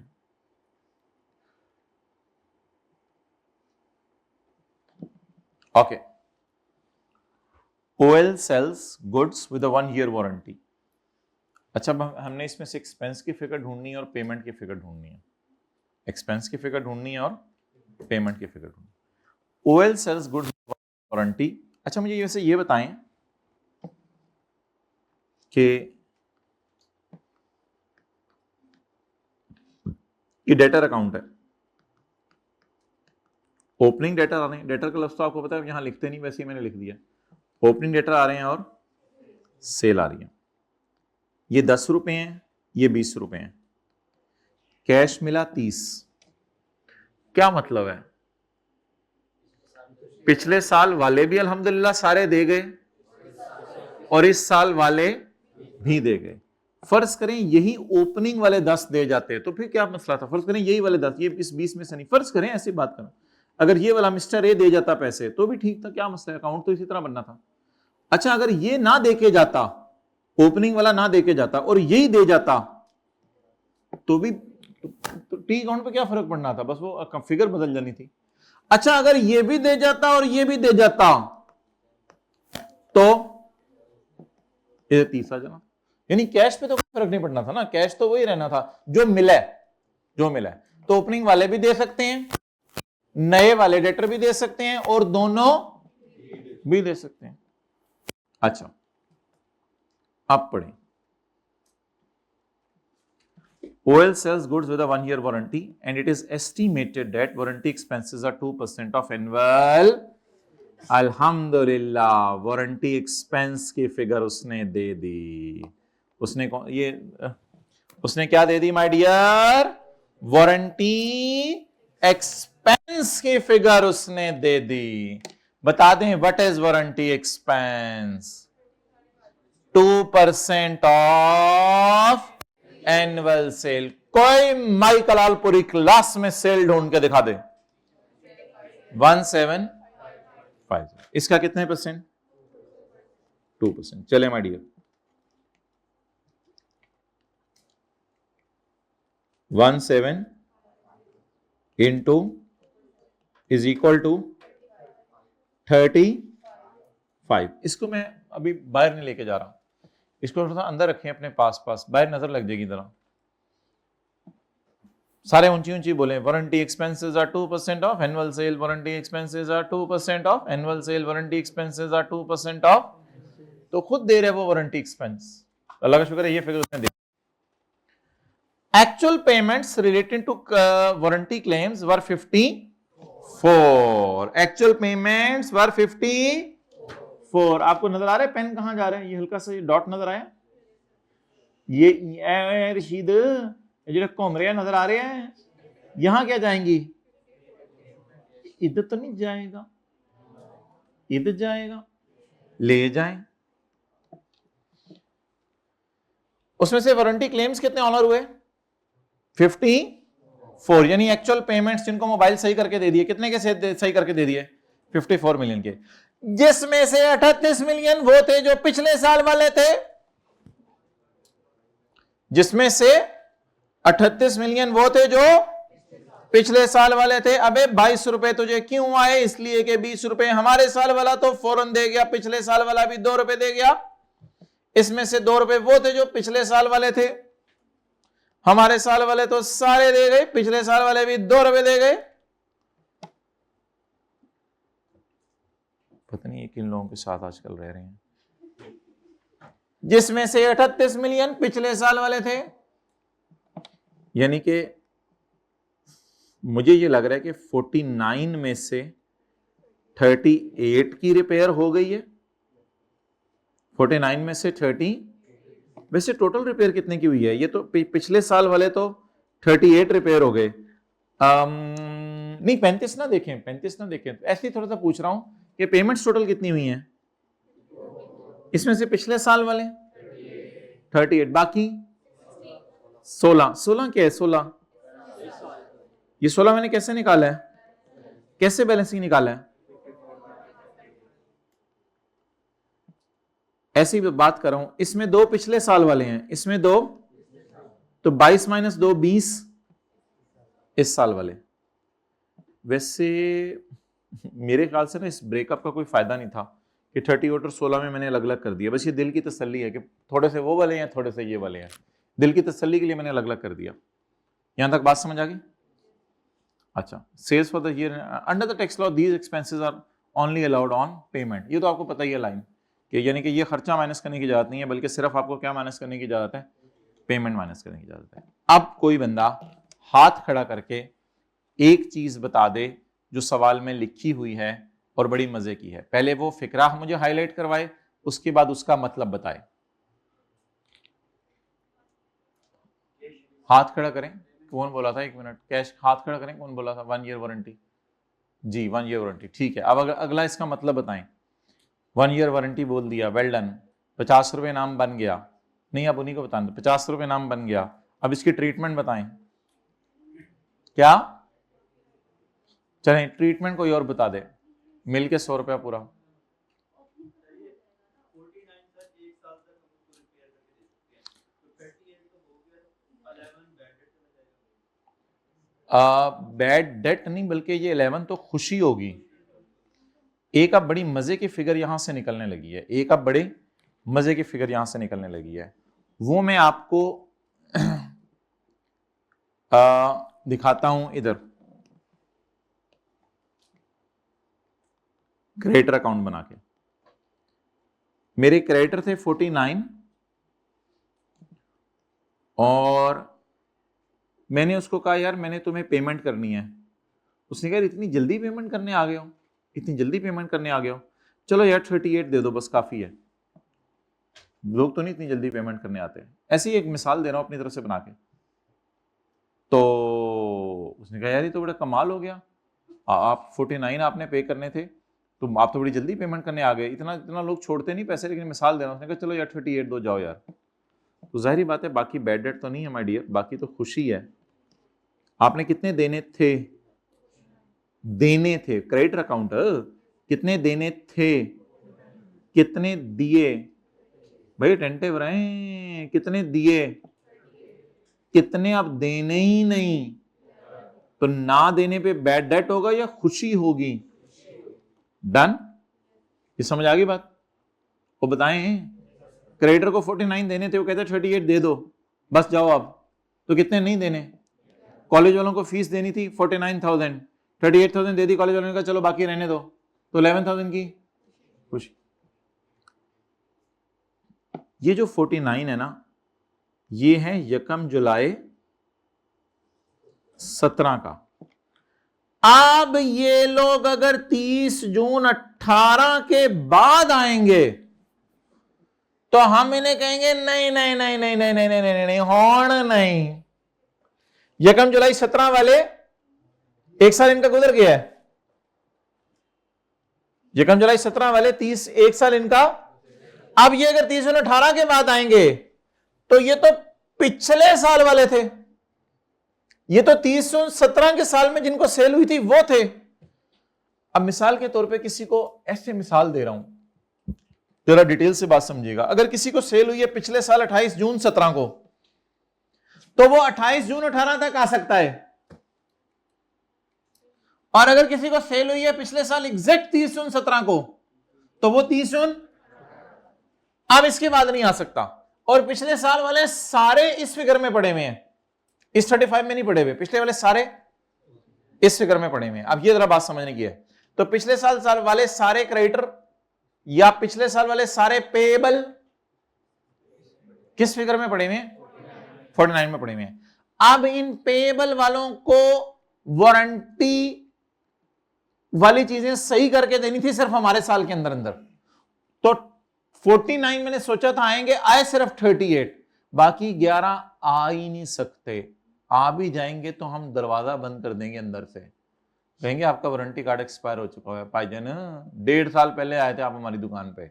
Okay. OL sales goods with 1 year warranty. अच्छा हमने इसमें से एक्सपेंस की फिगर ढूंढनी है और पेमेंट की फिगर ढूंढनी है, एक्सपेंस की फिगर ढूंढनी है और पेमेंट की फिगर ढूंढनी है। OL sales goods warranty. अच्छा मुझे वैसे ये बताएं कि ये डेटर अकाउंट है, ओपनिंग डेटर आ रहे हैं, डेटर का लफ्ज तो आपको पता है यहां लिखते नहीं, वैसे ही मैंने लिख दिया, ओपनिंग डेटर आ रहे हैं और सेल आ रही है। ये 10 रुपए हैं, ये 20 रुपए हैं, कैश मिला 30। क्या मतलब है? पिछले साल वाले भी अल्हम्दुलिल्लाह सारे दे गए और इस साल वाले भी दे गए। फर्ज करें यही ओपनिंग वाले 10 दे जाते तो फिर क्या मसला था? फर्ज करें यही वाले 10, ये इस 20 में से नहीं, फर्ज करें ऐसी बात करें, अगर ये वाला मिस्टर ए दे जाता पैसे तो भी ठीक था, क्या मसला है, अकाउंट तो इसी तरह बनना था। अच्छा अगर ये ना देके जाता, ओपनिंग वाला ना देके जाता और यही दे जाता तो भी तो टी अकाउंट पे क्या फर्क पड़ना था, बस वो फिगर बदल जानी थी। अच्छा अगर ये भी दे जाता और ये भी दे जाता तो ये 30 आ जाना, यानी कैश पे तो कोई फर्क नहीं पड़ना था ना, कैश तो वही रहना था जो मिला है, जो मिला है। तो ओपनिंग वाले भी दे सकते हैं, नए वाले डेटर भी दे सकते हैं और दोनों भी दे सकते हैं। अच्छा अब पढ़ें, OL sells goods with a 1 year warranty and it is estimated that warranty expenses are 2% of annual। अल्हम्दुलिल्लाह वारंटी एक्सपेंस की फिगर उसने दे दी। उसने उसने क्या दे दी माय डियर? वारंटी एक्सपेंस की फिगर उसने दे दी। बता दें what is warranty expense? 2% of annual sale. कोई माई कलालपुरी क्लास में सेल ढूंढ के दिखा दे। 1750। इसका कितने परसेंट? 2%। चले my dear, 17 into is equal to 35। इसको मैं अभी बाहर नहीं लेके जा रहा, इसको थोड़ा सा अंदर रखें अपने पास, बाहर नजर लग जाएगी जरा। सारे ऊंची ऊंची बोले, warranty expenses are 2% of annual sale, warranty expenses are 2% of annual sale, warranty expenses are 2% of. तो खुद दे रहे वो वारंटी एक्सपेंस, अल्लाह का शुक्र है ये फिगर उसने दे। Actual payments related to warranty claims were 54। Actual payments were 54। आपको नजर आ रहा है पेन कहां जा रहा है? ये हल्का सा डॉट नजर आया, ये रशीद जो घूम रहे हैं नजर आ रहे हैं, यहां क्या जाएंगी? इधर तो नहीं जाएगा, इधर जाएगा, ले जाएं। उसमें से वारंटी क्लेम्स कितने ऑनर हुए? 54, यानी एक्चुअल पेमेंट्स जिनको मोबाइल सही करके दे दिए, कितने के सही करके दे दिए? 54 मिलियन के, जिसमें से 38 मिलियन वो थे जो पिछले साल वाले थे, जिसमें से 38 मिलियन वो थे जो पिछले साल वाले थे। अबे 22 रुपए तुझे क्यों आए? इसलिए कि 20 रुपए हमारे साल वाला तो फौरन दे गया, पिछले साल वाला भी 2 रुपए दे गया। इसमें से 2 रुपए वो थे जो पिछले साल वाले थे, हमारे साल वाले तो सारे दे गए, पिछले साल वाले भी 2 रुपए दे गए। पता नहीं किन लोगों के साथ आजकल रह रहे हैं। जिसमें से 38 मिलियन पिछले साल वाले थे, यानी कि मुझे ये लग रहा है कि 49 में से 38 की रिपेयर हो गई है। 49 में से 30, वैसे टोटल रिपेयर कितने की हुई है? ये तो पिछले साल वाले तो 38 रिपेयर हो गए। नहीं 35 ना देखें, 35 ना देखें, ऐसे ही थोड़ा सा पूछ रहा हूं कि पेमेंट्स टोटल कितनी हुई हैं? इसमें से पिछले साल वाले 38, बाकी 16 क्या है? 16, ये 16 मैंने कैसे निकाला है? कैसे बैलेंसिंग निकाला है? ऐसी बात कर रहा हूं। इसमें 2 पिछले साल वाले हैं, इसमें 2, तो 22 माइनस 2 20 इस साल वाले। वैसे मेरे ख्याल से ना इस ब्रेकअप का कोई फायदा नहीं था कि 38 और 16 में मैंने अलग अलग कर दिया। बस ये दिल की तसल्ली है कि थोड़े से वो वाले हैं, थोड़े से ये वाले हैं। दिल की तसल्ली के लिए मैंने अलग अलग कर दिया। यहां तक बात समझ आ गई? अच्छा, sales for the year under the tax law these expenses are only allowed on payment. ये तो आपको पता ही है लाइन, कि यानी कि ये खर्चा माइनस करने की इजाजत नहीं है, बल्कि सिर्फ आपको क्या माइनस करने की इजाजत है? पेमेंट माइनस करने की इजाजत है। अब कोई बंदा हाथ खड़ा करके एक चीज बता दे जो सवाल में लिखी हुई है और बड़ी मजे की है। पहले वो फिक्रा मुझे हाईलाइट करवाए, उसके बाद उसका मतलब बताए। हाथ खड़ा करें, कौन बोला था? 1 मिनट, कैश हाथ खड़ा करें, कौन बोला था? 1 ईयर वारंटी जी, 1 ईयर वारंटी, ठीक है। अब अगला इसका मतलब बताएं। 1 ईयर वारंटी बोल दिया, वेल डन। 50 रुपए नाम बन गया, नहीं अब उन्हीं को बताना, 50 रुपए नाम बन गया। अब इसकी ट्रीटमेंट बताएं। क्या चलें, ट्रीटमेंट कोई और बता दे, मिल के 100 रुपया पूरा। बैड डेट नहीं, बल्कि ये 11 तो खुशी होगी। एक अब बड़ी मजे की फिगर यहां से निकलने लगी है, एक अब बड़े मजे की फिगर यहां से निकलने लगी है। वो मैं आपको दिखाता हूं इधर, क्रेडिटर अकाउंट बना के। मेरे क्रेडिटर थे 49 और मैंने उसको कहा यार मैंने तुम्हें पेमेंट करनी है। उसने कहा इतनी जल्दी पेमेंट करने आ गए हो, इतनी जल्दी पेमेंट करने आ गए हो, चलो यार 38 दे दो बस काफी है। लोग तो नहीं इतनी जल्दी पेमेंट करने आते। ऐसी ही एक मिसाल दे रहा हूं अपनी तरफ से बना के। तो उसने कहा यार ये तो बड़ा कमाल हो गया, आप 49 आपने पे करने थे तो आप तो बड़ी जल्दी पेमेंट करने आ गए, इतना लोग छोड़ते नहीं पैसे। लेकिन मिसाल दे रहा हूं। उसने कहा चलो यार 38 दो जाओ यार। तो जाहिर बात है बाकी बैड डेट तो नहीं है माय डियर, बाकी तो खुशी है। आपने कितने देने थे? देने थे, क्रेडिट अकाउंट कितने देने थे, कितने दिए? भाई अटेंटिव रहे, कितने दिए, कितने आप देने ही नहीं। तो ना देने पे बैड डेट होगा या खुशी होगी? डन, ये समझ आ गई बात? वो बताएं, क्रेडिटर को 49 देने थे, वो कहते 38 दे दो बस जाओ अब। तो कितने नहीं देने? कॉलेज वालों को फीस देनी थी 49,000, 38,000 दे दी कॉलेज वालों ने, कहा चलो बाकी रहने दो, तो 11,000 की खुशी। ये जो 49 है ना, ये है 1 जुलाई 17 का। अब ये लोग अगर 30 जून 18 के बाद आएंगे तो हम इन्हें कहेंगे नहीं नहीं नहीं नहीं नहीं नहीं नहीं नहीं नहीं होण नहीं। 1 जुलाई 17 वाले 1 साल इनका गुजर गया है। 1 जुलाई 17 वाले 30 1 साल इनका। अब ये अगर 30 जून 18 के बाद आएंगे तो ये तो पिछले साल वाले थे, ये तो 30/17 के साल में जिनको सेल हुई थी वो थे। अब मिसाल के तौर पे किसी को ऐसे मिसाल दे रहा हूं, जरा डिटेल से बात समझिएगा। अगर किसी को सेल हुई है पिछले साल 28 जून 17 को, तो वो 28 जून 18 तक आ सकता है। और अगर किसी को सेल हुई है पिछले साल एग्जैक्ट 30 जून 17 को, तो वो 30 जून अब इसके बाद नहीं आ सकता। और पिछले साल वाले सारे इस फिगर में पड़े हुए हैं, इस 35 में नहीं पड़े हुए, पिछले वाले सारे इस फिगर में पड़े हुए हैं। अब ये जरा बात समझने की है। तो पिछले साल वाले सारे क्रेडिटर या पिछले साल वाले सारे पेएबल किस फिगर में पड़े हुए हैं? 49 में पड़े हुए हैं। अब इन पेएबल वालों को वारंटी वाली चीजें सही करके देनी थी सिर्फ हमारे साल के अंदर अंदर। तो 49 मैंने सोचा था आएंगे, आए सिर्फ 38, बाकी 11 आ ही नहीं सकते। आ भी जाएंगे तो हम दरवाजा बंद कर देंगे अंदर से, कहेंगे आपका वारंटी कार्ड एक्सपायर हो चुका है भाईजान, 1.5 साल पहले आए थे आप हमारी दुकान पे,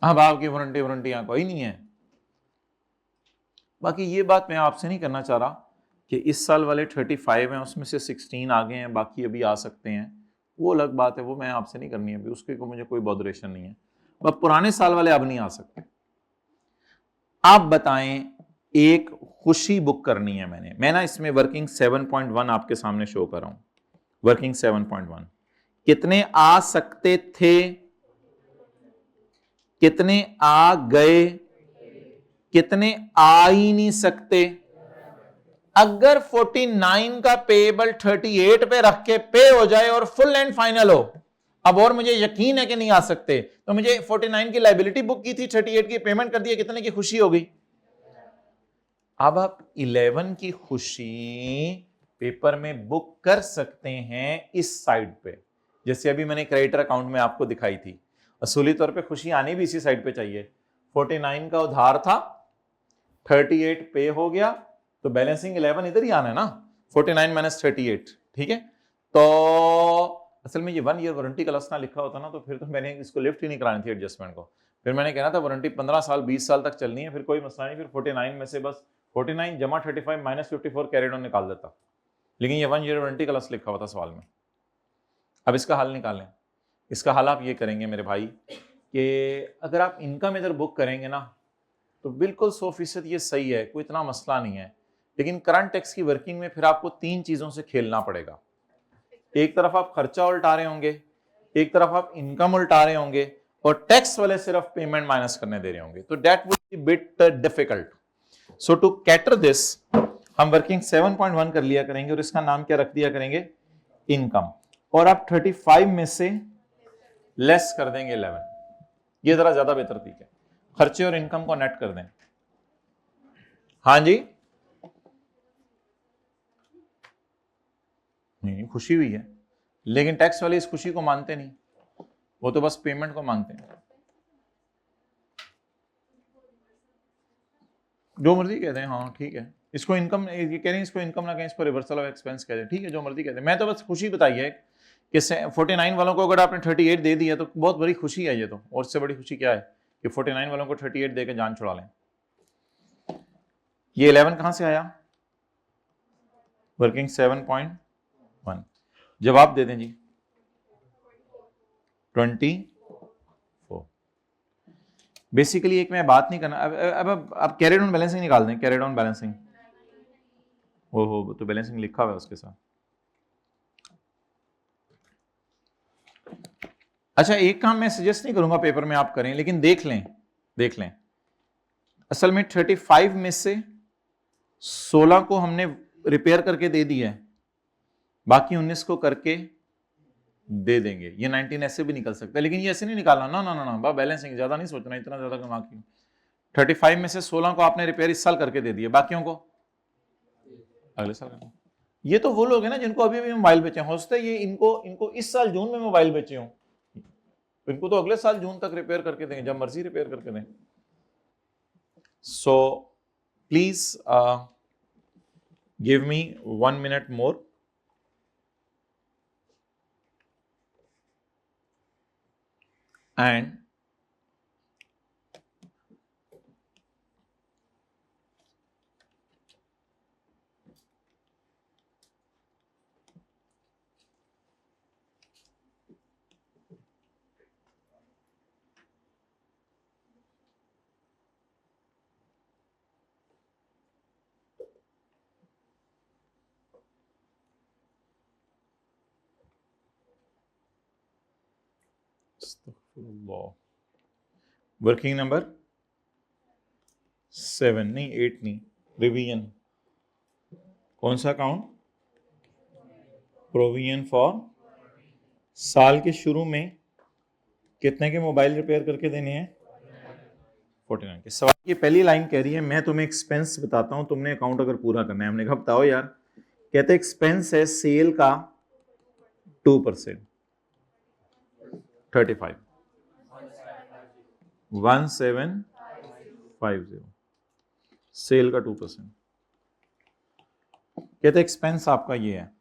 अब आपकी वारंटी यहां कोई नहीं है। बाकी ये बात मैं आपसे नहीं करना चाह रहा कि इस साल वाले 35 हैं, उसमें से 16 आ गए हैं, बाकी अभी आ सकते हैं, वो अलग बात है, वो मैं आपसे नहीं करनी है अभी, उसके को मुझे कोई बॉदरेशन नहीं है। बस पुराने साल वाले अब नहीं आ सकते। आप बताएं, एक खुशी बुक करनी है मैं ना इसमें वर्किंग 7.1 आपके सामने शो कर रहा हूं। वर्किंग 7.1 कितने आ सकते थे, कितने आ गए, कितने आ ही नहीं सकते। अगर 49 का पेएबल 38 पे रख के पे हो जाए और फुल एंड फाइनल हो, अब और मुझे यकीन है कि नहीं आ सकते, तो मुझे 49 की लायबिलिटी बुक की थी, 38 की पेमेंट कर दिया, कितने की खुशी हो गई। अब आप 11 की खुशी पेपर में बुक कर सकते हैं इस साइड पे, जैसे अभी मैंने क्रेडिटर अकाउंट में आपको दिखाई थी। असूली तौर पे खुशी आनी भी इसी साइड पे चाहिए। 49 का उधार था, 38 पे हो गया, तो बैलेंसिंग 11 इधर ही आना है ना, 49 माइनस 38, ठीक है। तो असल में ये 1 ईयर वारंटी क्लास ना लिखा होता ना, तो फिर तो मैंने इसको लिफ्ट ही नहीं करानी थी एडजस्टमेंट को, फिर मैंने कहना था वारंटी 15 साल 20 साल तक चलनी है, फिर कोई मसला नहीं, फिर 49 में से बस 49 जमा 35 माइनस 54 कैरिड ऑन निकाल देता। लेकिन ये 1 ईयर वारंटी क्लास लिखा हुआ था सवाल में। अब इसका हल निकालें। इसका हल आप ये करेंगे मेरे भाई कि अगर आप इनकम इधर बुक करेंगे ना, तो बिल्कुल 100% ये सही है, कोई इतना मसला नहीं है। लेकिन करंट टैक्स की वर्किंग में फिर आपको 3 चीजों से खेलना पड़ेगा। एक तरफ आप खर्चा उल्टा रहे होंगे, एक तरफ आप इनकम उल्टा रहे होंगे, और टैक्स वाले सिर्फ पेमेंट माइनस करने दे रहे होंगे, तो that would be bit difficult. So to cater this हम वर्किंग 7.1 कर लिया करेंगे और इसका नाम क्या रख दिया करेंगे, इनकम, और आप 35 में से लेस कर देंगे 11। ये जरा ज्यादा बेहतर तरीका है, खर्चे और इनकम को नेट कर दें। हाँ जी, नहीं खुशी हुई है, लेकिन टैक्स वाले इस खुशी को मानते नहीं, वो तो बस पेमेंट को मानते हैं। जो मर्जी कहते हैं, हाँ ठीक है, इसको इनकम ये कह रहे हैं, इसको इनकम ना कहें, इसको रिवर्सल ऑफ एक्सपेंस कह दें, ठीक है जो मर्जी कहते हैं। मैं तो बस खुशी बताई है कि 49 वालों को अगर आपने 38 दे दिया तो बहुत बड़ी खुशी है ये तो, और इससे बड़ी खुशी क्या है कि 49 वालों को 38 देकर जान छुड़ा लें। ये 11 कहां से आया, वर्किंग 7.1, जवाब दे दें जी 24। बेसिकली एक मैं बात नहीं करना, अब कैरिड ऑन बैलेंसिंग निकाल दें, कैरिड ऑन बैलेंसिंग, ओहो तो बैलेंसिंग लिखा हुआ है उसके साथ। अच्छा एक काम मैं सजेस्ट नहीं करूंगा पेपर में आप करें, लेकिन देख लें असल में 35 में से 16 को हमने रिपेयर करके दे दिया है, बाकी 19 को करके दे देंगे। ये 19 ऐसे भी निकल सकता है, लेकिन ये ऐसे नहीं निकालना ना ना ना ना, बैलेंसिंग ज्यादा नहीं सोचना, इतना ज्यादा कमा की। 35 में से 16 को आपने रिपेयर इस साल करके दे दिए, बाकियों को अगले साल करना। ये तो वो लोग हैं ना जिनको अभी अभी मोबाइल बेचे, हो सकता है ये इनको इस साल जून में मोबाइल बेचे हों, इनको तो अगले साल जून तक रिपेयर करके देंगे, जब मर्जी रिपेयर करके दें। So please give me 1 minute more. And working number 7 नहीं 8 नहीं, रिवीजन कौन सा अकाउंट? प्रोविजन फॉर साल के शुरू में कितने के मोबाइल रिपेयर करके देने हैं? 49 के। सवाल की पहली लाइन कह रही है मैं तुम्हें एक्सपेंस बताता हूं, तुमने अकाउंट अगर पूरा करना है। हमने कहा बताओ यार, कहते एक्सपेंस है सेल का 2%, 35 1750 सेल का 2%। कहते एक्सपेंस आपका ये है।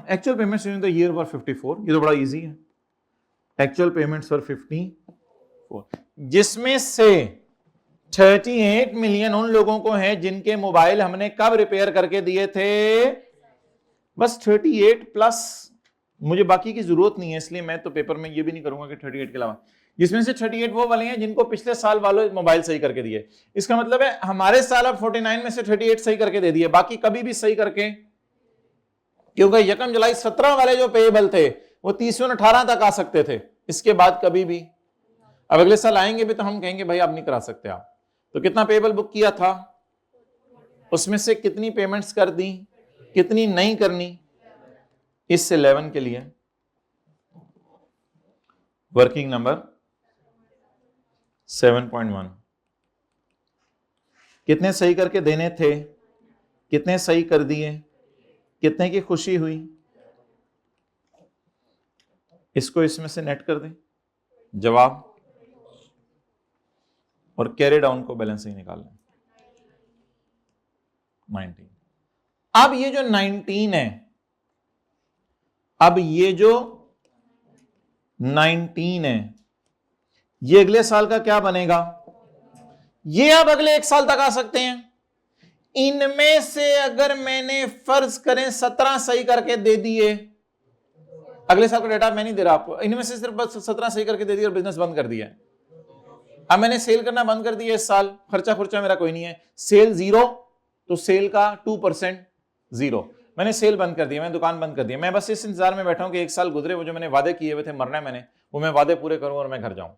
Actual payments in the year वर 54, ये तो बड़ा इजी है। एक्चुअल पेमेंट्स वर 54, जिसमें से 38 मिलियन उन लोगों को है जिनके मोबाइल हमने कब रिपेयर करके दिए थे? बस 38 प्लस, मुझे बाकी की जरूरत नहीं है, इसलिए मैं तो पेपर में ये भी नहीं करूंगा कि 38 के अलावा, जिसमें से 38 वो वाले हैं जिनको पिछले साल वालों मोबाइल सही करके दिए। इसका मतलब है हमारे साल अब 49 में से 38 सही करके दे दिए, बाकी कभी भी सही करके, क्योंकि यकम जुलाई 17 वाले जो पेएबल थे वो 30/18 तक आ सकते थे, इसके बाद कभी भी। अब अगले साल आएंगे भी तो हम कहेंगे भाई आप नहीं करा सकते आप। तो कितना पेएबल बुक किया था, उसमें से कितनी पेमेंट्स कर दी, कितनी नहीं करनी, इस 11 के लिए वर्किंग नंबर 7.1 कितने सही करके देने थे, कितने सही कर दिए, कितने की खुशी हुई, इसको इसमें से नेट कर दें जवाब, और कैरी डाउन को बैलेंस ही निकाल लें 19। अब ये जो 19 है, अब ये जो 19 है ये अगले साल का क्या बनेगा? ये अब अगले एक साल तक आ सकते हैं। इनमें से अगर मैंने फर्ज करें 17 सही करके दे दिए, अगले साल का डेटा मैं नहीं दे रहा आपको, इनमें से सिर्फ 17 सही करके दे दिए और बिजनेस बंद कर दिया। अब मैंने सेल करना बंद कर दिया इस साल, खर्चा खुर्चा मेरा कोई नहीं है, सेल 0 तो सेल का 2% 0, मैंने सेल बंद कर दिया, मैंने दुकान बंद कर दिया। मैं बस इस इंतजार में बैठा हूं कि एक साल गुजरे, वो जो मैंने वादे किए हुए थे, मरना है मैंने, वो मैं वादे पूरे करूं और मैं घर जाऊं।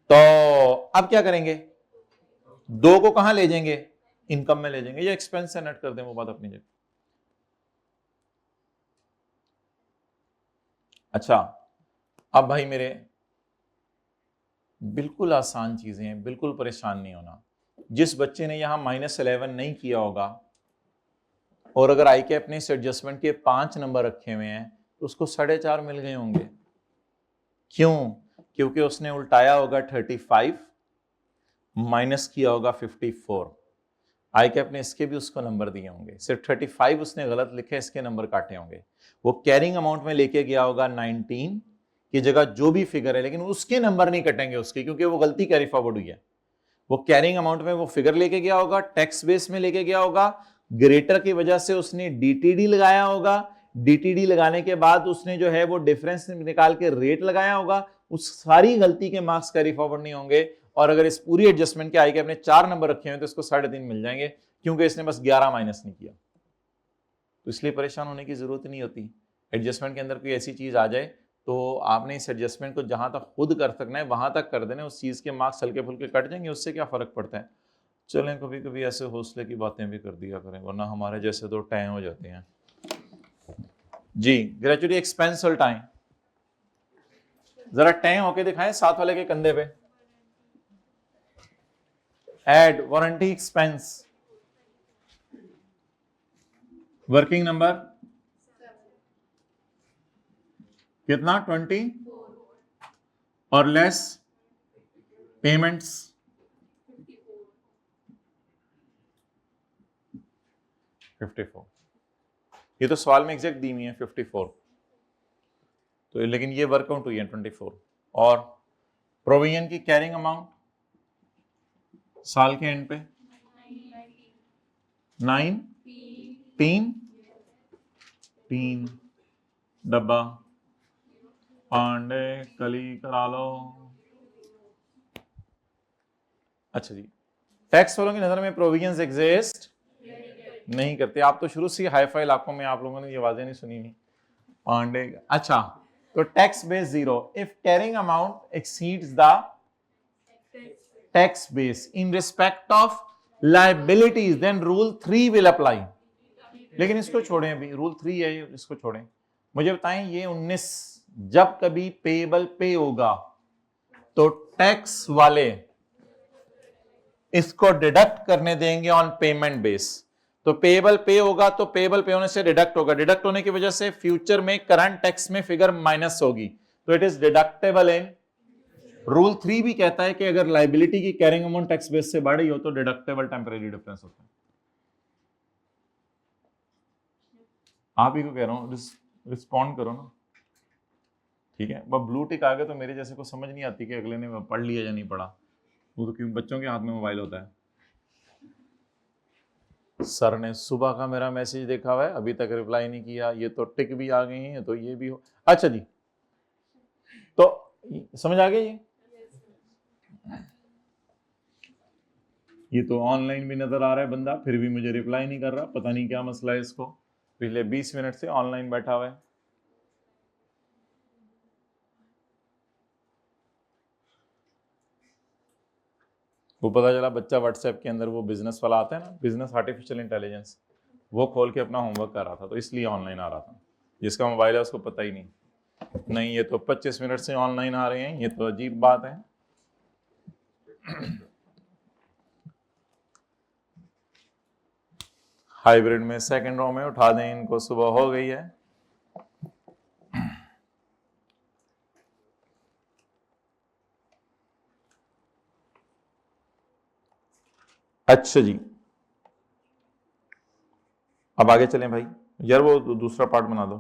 तो अब क्या करेंगे, 2 को कहां ले जाएंगे? इनकम में ले जाएंगे, ये एक्सपेंस से नेट कर दें, वो बात अपनी जगह। अच्छा अब भाई मेरे बिल्कुल आसान चीजें हैं, बिल्कुल परेशान नहीं होना। जिस बच्चे ने यहां -11 नहीं किया होगा और अगर आई के अपने इस एडजस्टमेंट के 5 नंबर रखे हुए हैं तो उसको 4.5 मिल गए होंगे। क्यों? क्योंकि उसने उल्टाया होगा 35 माइनस किया होगा 54। आई कैप ने इसके भी उसको नंबर दिए होंगे, सिर्फ 35 उसने गलत लिखे, इसके नंबर काटे होंगे। वो कैरिंग अमाउंट में लेके गया होगा 19 की जगह जो भी फिगर है, लेकिन उसके नंबर नहीं कटेंगे उसके, क्योंकि वो गलती कैरी फॉरवर्ड हुई है। वो कैरिंग अमाउंट में वो फिगर लेके गया होगा, टैक्स बेस में लेके गया होगा, ग्रेटर की वजह से उसने डीटीडी लगाया होगा, डीटीडी लगाने के बाद उसने जो है वो डिफरेंस निकाल के रेट लगाया होगा, उस सारी गलती के मार्क्स कैरी फॉरवर्ड नहीं होंगे। और अगर इस पूरी एडजस्टमेंट के आई के अपने 4 नंबर रखे हुए तो इसको 3.5 मिल जाएंगे, क्योंकि इसने बस 11 माइनस नहीं किया। तो इसलिए परेशान होने की जरूरत नहीं होती। एडजस्टमेंट के अंदर कोई ऐसी चीज आ जाए तो आपने इस एडजस्टमेंट को जहां तक खुद कर सकना है वहां तक कर देना, उस चीज के मार्क्स हल्के फुल्के कट जाएंगे, उससे क्या फर्क पड़ता है। चलें कभी कभी ऐसे हौसले की बातें भी कर दिया करें, वरना हमारे जैसे तो टाइम हो जाते हैं जी। ग्रेजुएटी एक्सपेंस और टाइम, जरा टाइम होके दिखाएं साथ वाले के कंधे पे। Add warranty expense, working number कितना 20 और लेस पेमेंट्स 54। ये तो सवाल में एग्जैक्ट दी हुई है 54, तो लेकिन ये वर्कआउट हुई है 24। और प्रोविजन की कैरिंग अमाउंट साल के एंड पे 9 3 डब्बा पांडे कली करा लो। अच्छा जी, टैक्स वालों की नजर में प्रोविजंस एग्जिस्ट नहीं करते। आप तो शुरू से हाई फाई इलाकों में आप लोगों ने ये आवाजें नहीं सुनी नहीं पांडे। अच्छा तो tax base 0 if carrying amount exceeds the tax base in respect of liabilities then rule 3 will apply. लेकिन इसको छोड़ें, अभी रूल 3 है, इसको छोड़ें। मुझे बताएं ये 19 जब कभी पेएबल पे होगा तो टैक्स वाले इसको डिडक्ट करने देंगे ऑन पेमेंट बेस। तो पेएबल पे होगा तो पेएबल पे होने से डिडक्ट होगा, डिडक्ट होने की वजह से फ्यूचर में करंट टैक्स में फिगर माइनस होगी, तो it is deductible in. Rule 3 भी कहता है कि अगर लायबिलिटी की कैरिंग अमाउंट टैक्स बेस से बढ़ी हो तो डिडक्टेबल टेम्परेरी डिफरेंस होता है। आप ही को कह रहा हूं, रिस्पॉन्ड करो ना, ठीक है। वह ब्लू टिक आ गया तो मेरे जैसे को समझ नहीं आती कि अगले ने पढ़ लिया या नहीं पढ़ा, वो तो क्यों बच्चों के हाथ में मोबाइल होता है। सर ने सुबह का मेरा मैसेज देखा हुआ है, अभी तक रिप्लाई नहीं किया, ये तो टिक भी आ गई है, तो ये भी हो। अच्छा जी, तो समझ आ गई ये तो ऑनलाइन भी नजर आ रहा है बंदा, फिर भी मुझे रिप्लाई नहीं कर रहा, पता नहीं क्या मसला है इसको। पिछले 20 मिनट से ऑनलाइन बैठा हुआ है। वो पता चला बच्चा व्हाट्सएप के अंदर वो बिजनेस वाला आता है ना, बिजनेस आर्टिफिशियल इंटेलिजेंस, वो खोल के अपना होमवर्क कर रहा था, तो इसलिए ऑनलाइन आ रहा था। जिसका मोबाइल है उसको पता ही नहीं ये तो 25 मिनट से ऑनलाइन आ रहे हैं, ये तो अजीब बात है। हाइब्रिड में सेकंड रो में उठा दें इनको, सुबह हो गई है। अच्छा जी, अब आगे चलें भाई। यार वो दूसरा पार्ट बना दो।